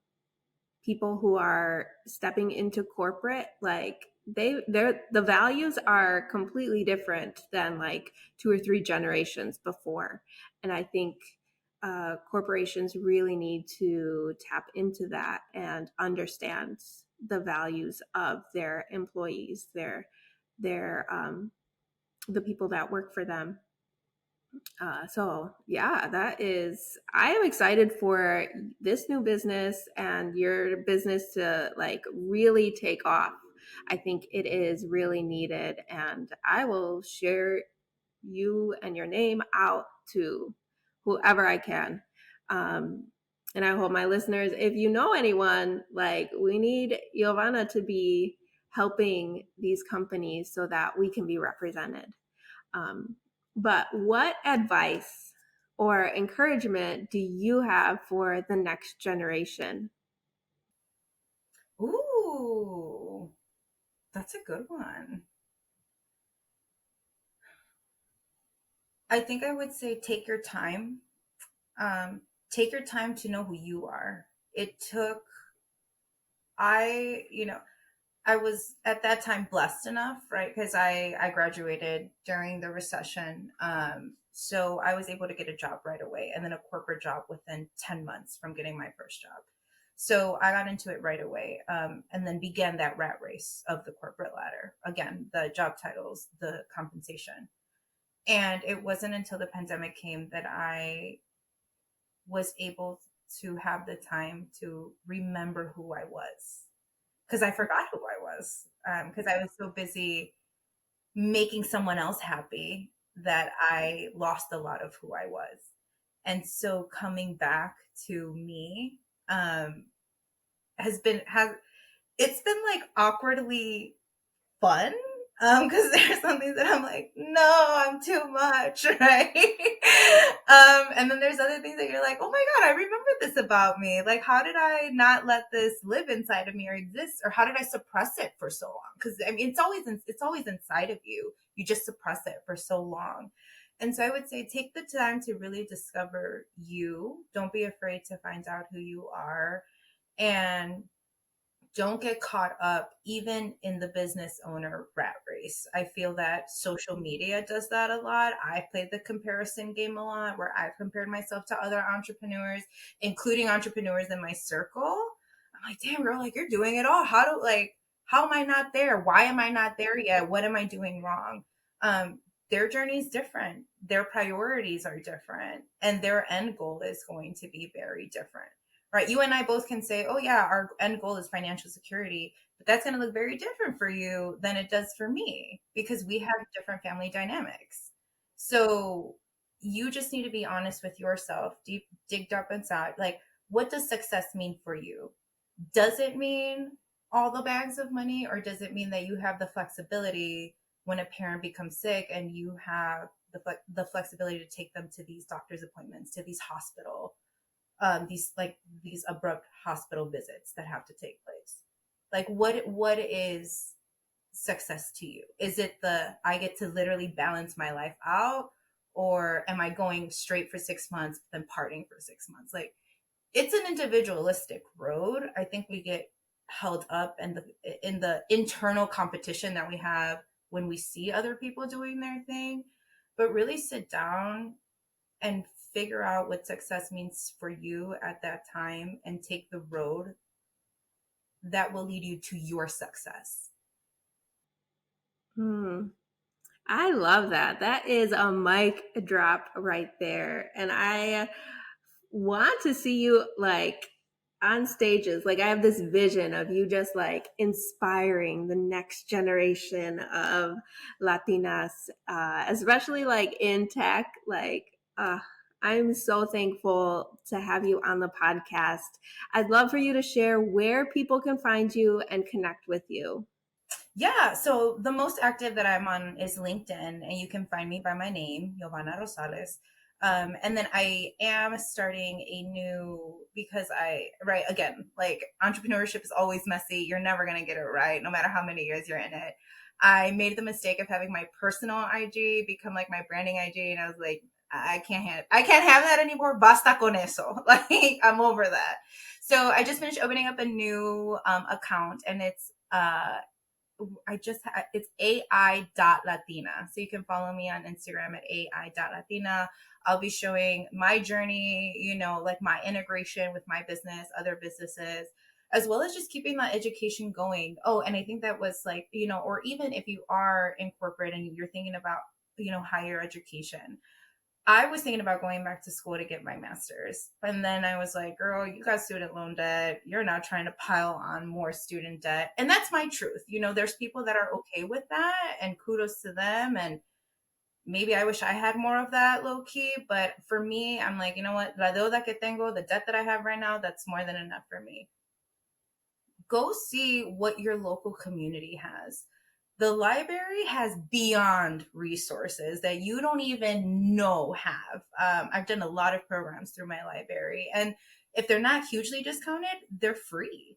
people who are stepping into corporate, like they're the values are completely different than like two or three generations before. And I think corporations really need to tap into that and understand the values of their employees, their the people that work for them. So yeah, I am excited for this new business and your business to like really take off. I think it is really needed, and I will share you and your name out to whoever I can. Um, and I hope my listeners, if you know anyone, like we need Yovana to be helping these companies so that we can be represented. Um, but what advice or encouragement do you have for the next generation? Ooh, that's a good one. I think I would say take your time. Take your time to know who you are. It took, I, you know, I was at that time blessed enough, right? Because I graduated during the recession. So I was able to get a job right away and then a corporate job within 10 months from getting my first job. So I got into it right away, and then began that rat race of the corporate ladder. Again, the job titles, the compensation. And it wasn't until the pandemic came that I was able to have the time to remember who I was, because I forgot who I was, because I was so busy making someone else happy that I lost a lot of who I was. And so coming back to me, um, has it's been like awkwardly fun, because there's something that I'm like, no, I'm too much, right? And then there's other things that you're like, oh my god, I remember this about me. Like, how did I not let this live inside of me or exist, or how did I suppress it for so long? Because I mean, it's always inside of you. You just suppress it for so long. And so I would say take the time to really discover you. Don't be afraid to find out who you are, and don't get caught up even in the business owner rat race. I feel that social media does that a lot. I played the comparison game a lot where I've compared myself to other entrepreneurs, including entrepreneurs in my circle. I'm like, damn, girl, like you're doing it all. How am I not there? Why am I not there yet? What am I doing wrong? Um, their journey is different. Their priorities are different, and their end goal is going to be very different, right? You and I both can say, oh, yeah, our end goal is financial security, but that's going to look very different for you than it does for me because we have different family dynamics. So you just need to be honest with yourself, deep, digged up inside. Like, what does success mean for you? Does it mean all the bags of money, or does it mean that you have the flexibility when a parent becomes sick and you have the flexibility to take them to these doctor's appointments, to these hospital these abrupt hospital visits that have to take place? Like, what is success to you? Is it the I get to literally balance my life out, or am I going straight for 6 months then parting for 6 months? Like, it's an individualistic road. I think we get held up in the internal competition that we have when we see other people doing their thing, but really sit down and figure out what success means for you at that time and take the road that will lead you to your success. Hmm. I love that. That is a mic drop right there. And I want to see you like on stages. Like I have this vision of you just like inspiring the next generation of Latinas, especially like in tech. I'm so thankful to have you on the podcast. I'd love for you to share where people can find you and connect with you. Yeah, so the most active that I'm on is LinkedIn, and you can find me by my name, Yovana Rosales. And then I am starting a new, because right, again, like entrepreneurship is always messy. You're never going to get it right, no matter how many years you're in it. I made the mistake of having my personal IG become like my branding IG, and I was like, I can't have that anymore. Basta con eso. Like, I'm over that. So I just finished opening up a new account, and it's AI.Latina. So you can follow me on Instagram at AI.Latina. I'll be showing my journey, like my integration with my business, other businesses. as well as just keeping that education going. Oh, and I think that was like, or even if you are in corporate and you're thinking about, higher education, I was thinking about going back to school to get my master's. And then I was like, girl, you got student loan debt. You're not trying to pile on more student debt. And that's my truth. There's people that are okay with that, and kudos to them. And maybe I wish I had more of that, low key. But for me, I'm like, you know what? La deuda que tengo, the debt that I have right now, that's more than enough for me. Go see what your local community has. The library has beyond resources that you don't even know have. I've done a lot of programs through my library, and if they're not hugely discounted, they're free.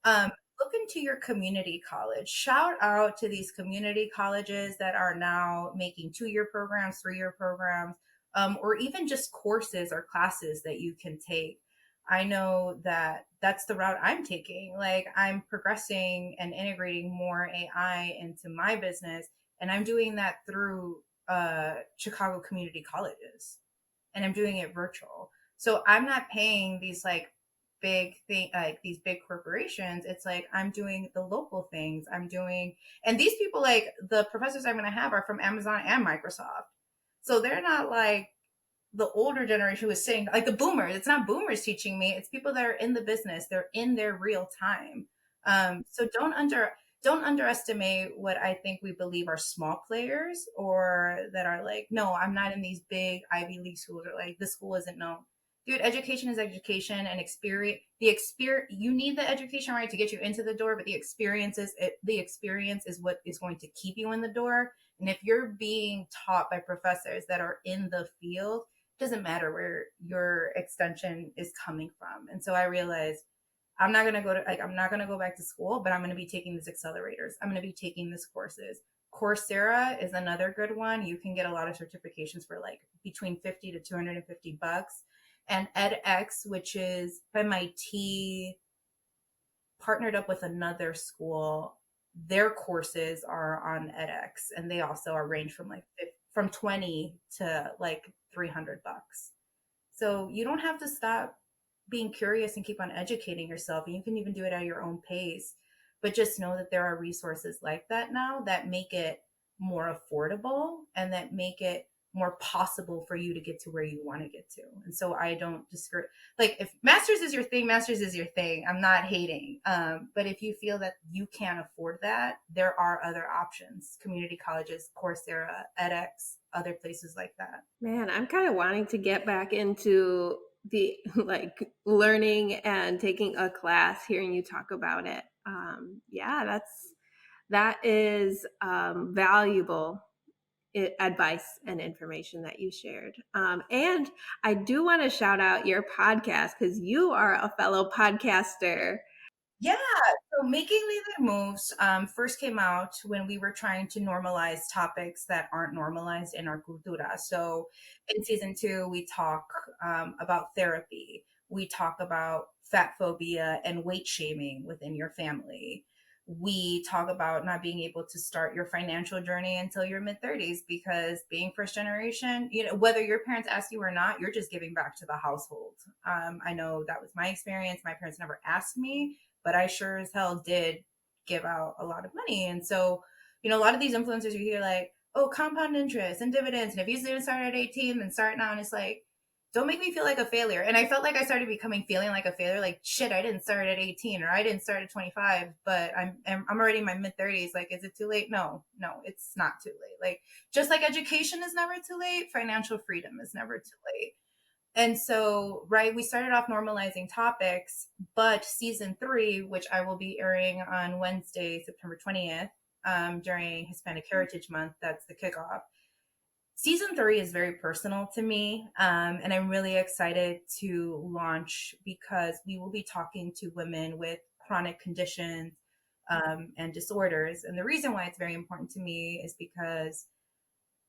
um, Look into your community college. Shout out to these community colleges that are now making 2-year programs, 3-year programs, or even just courses or classes that you can take. I know that that's the route I'm taking. Like, I'm progressing and integrating more AI into my business, and I'm doing that through Chicago community colleges, and I'm doing it virtual. So I'm not paying these like big thing, like these big corporations. It's like I'm doing the local things. I'm doing, and these people, like the professors I'm going to have, are from Amazon and Microsoft. So they're not like the older generation who is sitting like the boomers. It's not boomers teaching me. It's people that are in the business. They're in their real time. So don't underestimate what I think we believe are small players, or that are like, no, I'm not in these big Ivy League schools, or like this school isn't known. Dude, education is education, and experience. You need the education, right, to get you into the door, but the experience is what is going to keep you in the door. And if you're being taught by professors that are in the field, it doesn't matter where your extension is coming from. And so I realized I'm not gonna go back to school, but I'm gonna be taking these accelerators. I'm gonna be taking these courses. Coursera is another good one. You can get a lot of certifications for like between 50 to 250 bucks. And edX, which is MIT, partnered up with another school. Their courses are on edX, and they also are range from like from 20 to like 300 bucks. So you don't have to stop being curious and keep on educating yourself. And you can even do it at your own pace. But just know that there are resources like that now that make it more affordable, and that make it more possible for you to get to where you want to get to. And so I don't discourage, like, if masters is your thing, masters is your thing. I'm not hating. But if you feel that you can't afford that, there are other options: community colleges, Coursera, edX, other places like that. Man, I'm kind of wanting to get back into the like learning and taking a class, hearing you talk about it. Yeah, that is valuable advice and information that you shared. And I do want to shout out your podcast, because you are a fellow podcaster. Yeah, so Making Líder Moves first came out when we were trying to normalize topics that aren't normalized in our cultura. So in season 2, we talk about therapy. We talk about fat phobia and weight shaming within your family. We talk about not being able to start your financial journey until your mid 30s, because being first generation, whether your parents ask you or not, you're just giving back to the household. I know that was my experience. My parents never asked me, but I sure as hell did give out a lot of money. And so, a lot of these influencers, you hear like, oh, compound interest and dividends. And if you didn't start at 18, then start now. And it's like, don't make me feel like a failure. And I felt like I started feeling like a failure. Like, shit, I didn't start at 18, or I didn't start at 25, but I'm already in my mid 30s. Like, is it too late? No, it's not too late. Like, just like education is never too late, financial freedom is never too late. And so, right, we started off normalizing topics, but season 3, which I will be airing on Wednesday, September 20th, during Hispanic Heritage Month, that's the kickoff. Season 3 is very personal to me, and I'm really excited to launch, because we will be talking to women with chronic conditions and disorders. And the reason why it's very important to me is because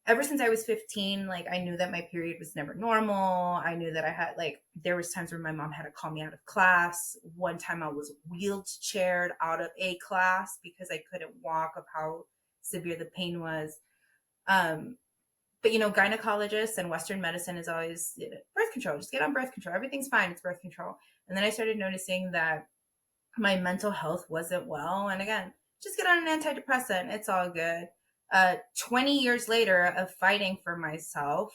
ever since I was 15, like, I knew that my period was never normal. I knew that I had, like, there was times where my mom had to call me out of class. One time I was wheelchaired out of a class because I couldn't walk, of how severe the pain was. But gynecologists and Western medicine is always birth control. Just get on birth control. Everything's fine. It's birth control. And then I started noticing that my mental health wasn't well. And again, just get on an antidepressant. It's all good. 20 years later of fighting for myself,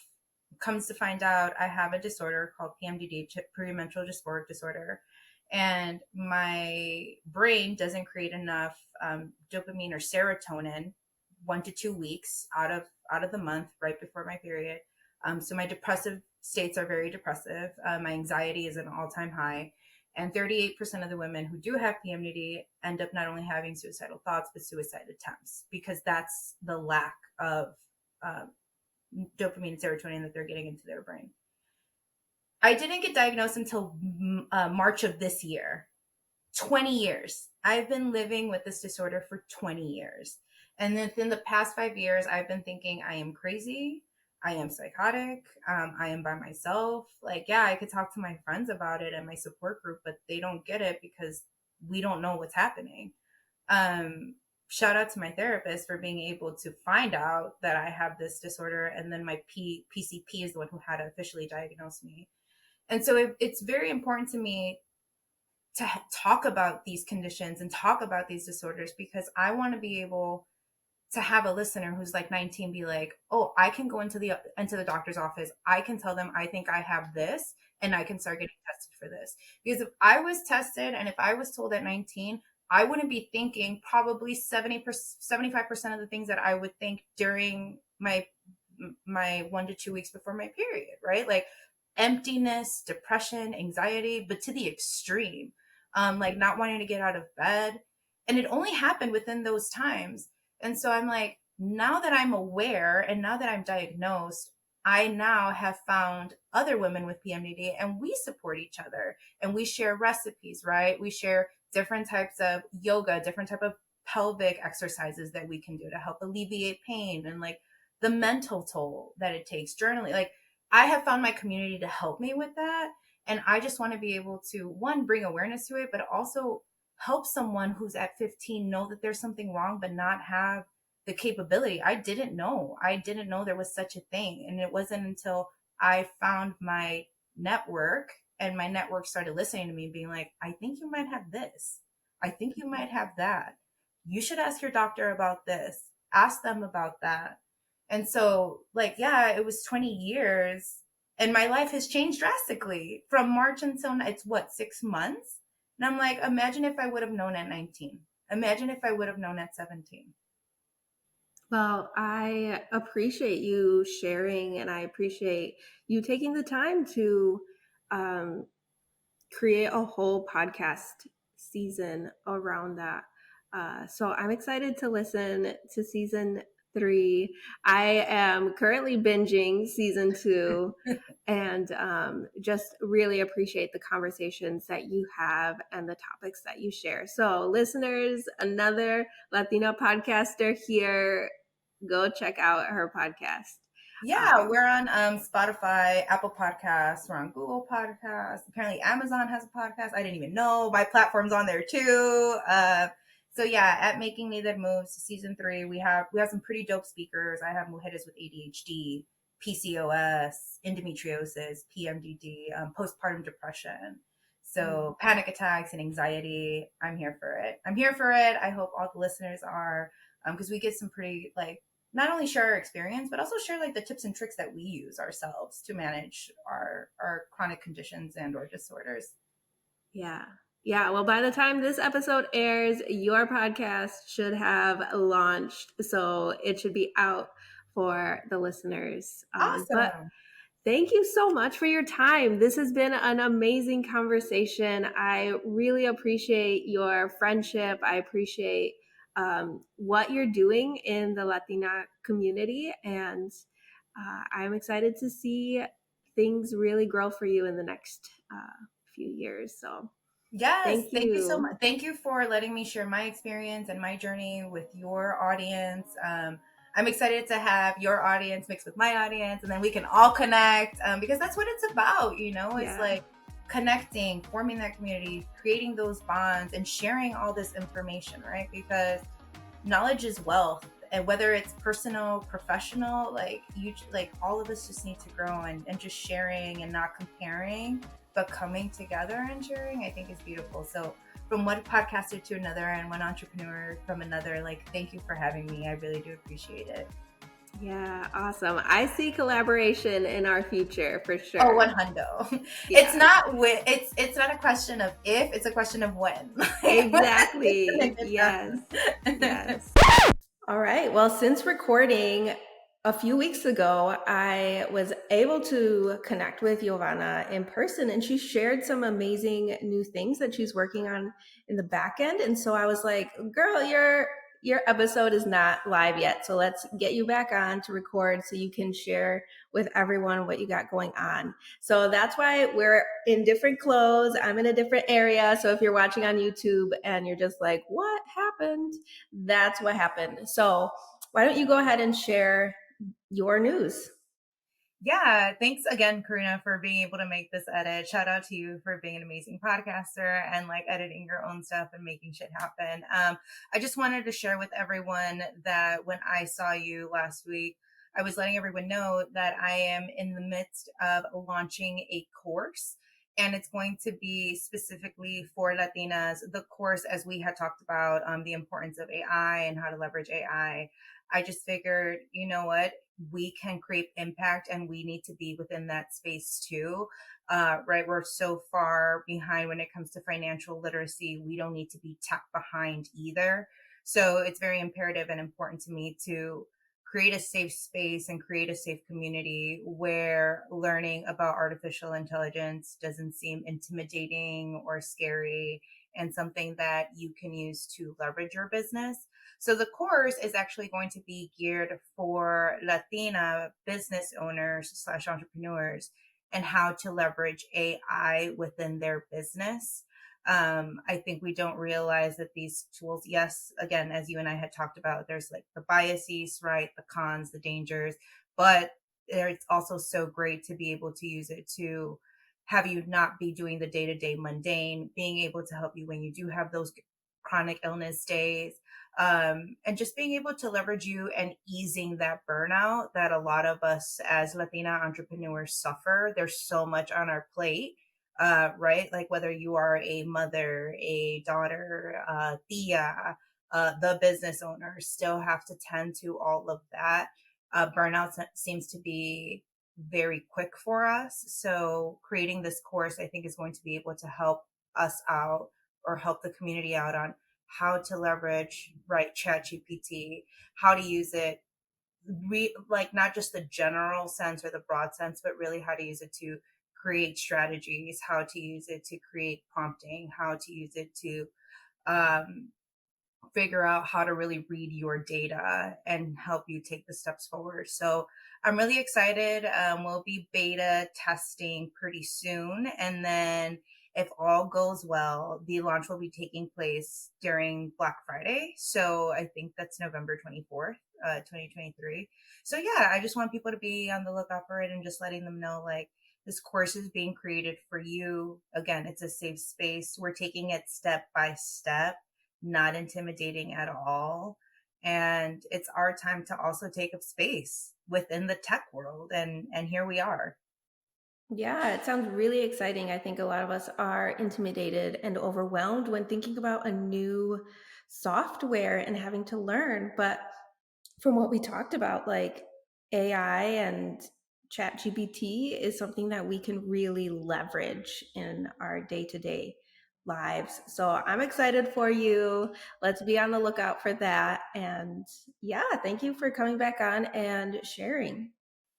comes to find out I have a disorder called PMDD, premenstrual dysphoric disorder. And my brain doesn't create enough dopamine or serotonin 1 to 2 weeks out of the month right before my period. So my depressive states are very depressive. My anxiety is at an all-time high. And 38% of the women who do have PMDD end up not only having suicidal thoughts, but suicide attempts, because that's the lack of dopamine and serotonin that they're getting into their brain. I didn't get diagnosed until March of this year. 20 years. I've been living with this disorder for 20 years. And within the past 5 years, I've been thinking I am crazy. I am psychotic. I am by myself. Like, yeah, I could talk to my friends about it and my support group, but they don't get it because we don't know what's happening. Shout out to my therapist for being able to find out that I have this disorder. And then my PCP is the one who had to officially diagnose me. And so it's very important to me to talk about these conditions and talk about these disorders, because I want to be able to have a listener who's like 19 be like, oh, I can go into the doctor's office. I can tell them I think I have this and I can start getting tested for this. Because if I was tested and if I was told at 19, I wouldn't be thinking probably 70%, 75% of the things that I would think during my 1 to 2 weeks before my period, right? Like emptiness, depression, anxiety, but to the extreme. Like not wanting to get out of bed. And it only happened within those times. And so I'm like, now that I'm aware and now that I'm diagnosed, I now have found other women with PMDD and we support each other and we share recipes, right? We share different types of yoga, different type of pelvic exercises that we can do to help alleviate pain and like the mental toll that it takes, journaling. Like I have found my community to help me with that. And I just want to be able to, one, bring awareness to it, but also help someone who's at 15 know that there's something wrong, but not have the capability. I didn't know. I didn't know there was such a thing. And it wasn't until I found my network and my network started listening to me, being like, I think you might have this. I think you might have that. You should ask your doctor about this. Ask them about that. And so, like, yeah, it was 20 years and my life has changed drastically from March until it's what, 6 months? And I'm like, imagine if I would have known at 19. Imagine if I would have known at 17. Well, I appreciate you sharing and I appreciate you taking the time to create a whole podcast season around that. So I'm excited to listen to season 3. I am currently binging season 2 and just really appreciate the conversations that you have and the topics that you share. So listeners, another Latina podcaster here, go check out her podcast. Yeah, we're on Spotify, Apple Podcasts, we're on Google Podcasts. Apparently Amazon has a podcast. I didn't even know. My platform's on there too. So yeah, at Making Líder Moves, season 3, we have some pretty dope speakers. I have mujeres with ADHD, PCOS, endometriosis, PMDD, postpartum depression. So panic attacks and anxiety. I'm here for it. I hope all the listeners are, because we get some pretty like, not only share our experience, but also share like the tips and tricks that we use ourselves to manage our chronic conditions and or disorders. Yeah. Yeah. Well, by the time this episode airs, your podcast should have launched. So it should be out for the listeners. Awesome. But thank you so much for your time. This has been an amazing conversation. I really appreciate your friendship. I appreciate what you're doing in the Latina community. And I'm excited to see things really grow for you in the next few years. So yes, thank you so much. Thank you for letting me share my experience and my journey with your audience. I'm excited to have your audience mixed with my audience, and then we can all connect because that's what it's about, you know? It's like connecting, forming that community, creating those bonds, and sharing all this information, right? Because knowledge is wealth. And whether it's personal, professional, like all of us just need to grow and just sharing and not comparing, but coming together and sharing, I think is beautiful. So from one podcaster to another and one entrepreneur from another. Like, thank you for having me. I really do appreciate it. Yeah, awesome. I see collaboration in our future for sure. Oh, one hundo. Yeah. It's not a question of if, it's a question of when. Exactly. Yes. Yes. All right. Well, since recording a few weeks ago, I was able to connect with Yovana in person, and she shared some amazing new things that she's working on in the back end. And so I was like, girl, your episode is not live yet. So let's get you back on to record so you can share with everyone what you got going on. So that's why we're in different clothes. I'm in a different area. So if you're watching on YouTube and you're just like, what happened? That's what happened. So why don't you go ahead and share your news? Yeah, thanks again, Karina, for being able to make this edit. Shout out to you for being an amazing podcaster and like editing your own stuff and making shit happen. I just wanted to share with everyone that when I saw you last week, I was letting everyone know that I am in the midst of launching a course, and it's going to be specifically for Latinas. The course, as we had talked about, the importance of AI and how to leverage AI. I just figured, you know what? We can create impact and we need to be within that space too. Right. We're so far behind when it comes to financial literacy. We don't need to be tucked behind either. So it's very imperative and important to me to create a safe space and create a safe community where learning about artificial intelligence doesn't seem intimidating or scary, and something that you can use to leverage your business. So the course is actually going to be geared for Latina business owners / entrepreneurs and how to leverage AI within their business. I think we don't realize that these tools, yes, again, as you and I had talked about, there's like the biases, right? The cons, the dangers, but it's also so great to be able to use it to have you not be doing the day-to-day mundane, being able to help you when you do have those chronic illness days, and just being able to leverage you and easing that burnout that a lot of us as Latina entrepreneurs suffer. There's so much on our plate, right? Like whether you are a mother, a daughter, tia, the business owner, still have to tend to all of that. Burnout seems to be very quick for us. So creating this course, I think, is going to be able to help us out or help the community out on how to leverage, right, ChatGPT, how to use it, like not just the general sense or the broad sense, but really how to use it to create strategies, how to use it to create prompting, how to use it to figure out how to really read your data and help you take the steps forward. So I'm really excited. We'll be beta testing pretty soon. And then if all goes well, the launch will be taking place during Black Friday. So I think that's November 24th, 2023. So yeah, I just want people to be on the lookout for it and just letting them know, like, this course is being created for you. Again, it's a safe space. We're taking it step by step, not intimidating at all. And it's our time to also take up space within the tech world. And here we are. Yeah, it sounds really exciting. I think a lot of us are intimidated and overwhelmed when thinking about a new software and having to learn. But from what we talked about, like AI and ChatGPT is something that we can really leverage in our day-to-day lives. So I'm excited for you. Let's be on the lookout for that. And yeah, thank you for coming back on and sharing.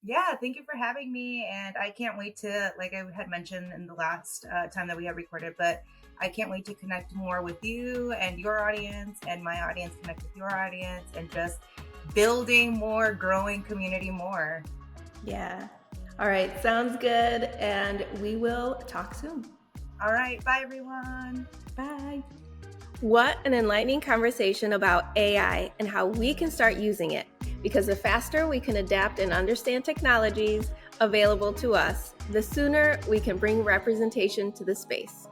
Yeah, thank you for having me. And I can't wait to, like I had mentioned in the last time that we had recorded, but I can't wait to connect more with you and your audience, and my audience connect with your audience, and just building more, growing community more. Yeah. All right. Sounds good. And we will talk soon. All right. Bye, everyone. Bye. What an enlightening conversation about AI and how we can start using it. Because the faster we can adapt and understand technologies available to us, the sooner we can bring representation to the space.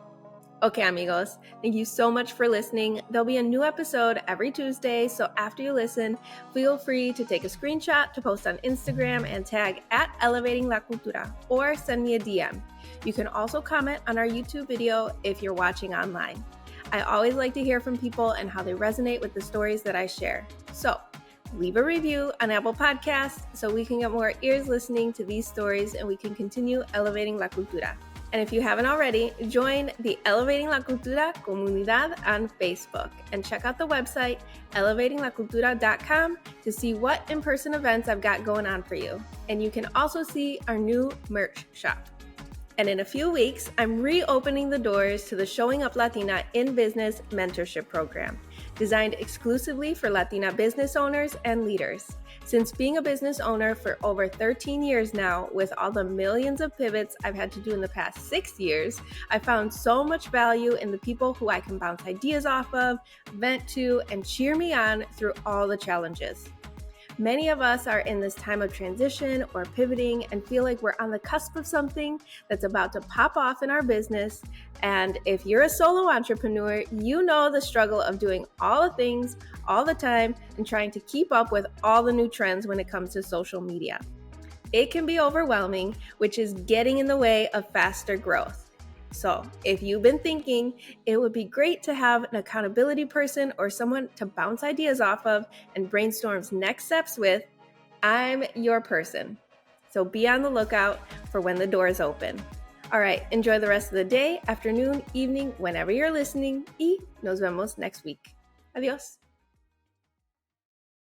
Okay, amigos, thank you so much for listening. There'll be a new episode every Tuesday, so after you listen, feel free to take a screenshot to post on Instagram and tag at Elevating La Cultura, or send me a DM. You can also comment on our YouTube video if you're watching online. I always like to hear from people and how they resonate with the stories that I share. So leave a review on Apple Podcasts so we can get more ears listening to these stories and we can continue elevating la cultura. And if you haven't already, join the Elevating la Cultura Comunidad on Facebook and check out the website elevatinglacultura.com to see what in-person events I've got going on for you. And you can also see our new merch shop. And in a few weeks, I'm reopening the doors to the Showing Up Latina in Business Mentorship Program, designed exclusively for Latina business owners and leaders. Since being a business owner for over 13 years now, with all the millions of pivots I've had to do in the past 6 years, I found so much value in the people who I can bounce ideas off of, vent to, and cheer me on through all the challenges. Many of us are in this time of transition or pivoting and feel like we're on the cusp of something that's about to pop off in our business. And if you're a solo entrepreneur, you know the struggle of doing all the things all the time and trying to keep up with all the new trends when it comes to social media. It can be overwhelming, which is getting in the way of faster growth. So if you've been thinking it would be great to have an accountability person or someone to bounce ideas off of and brainstorm next steps with, I'm your person. So be on the lookout for when the doors open. All right, enjoy the rest of the day, afternoon, evening, whenever you're listening, y nos vemos next week. Adios.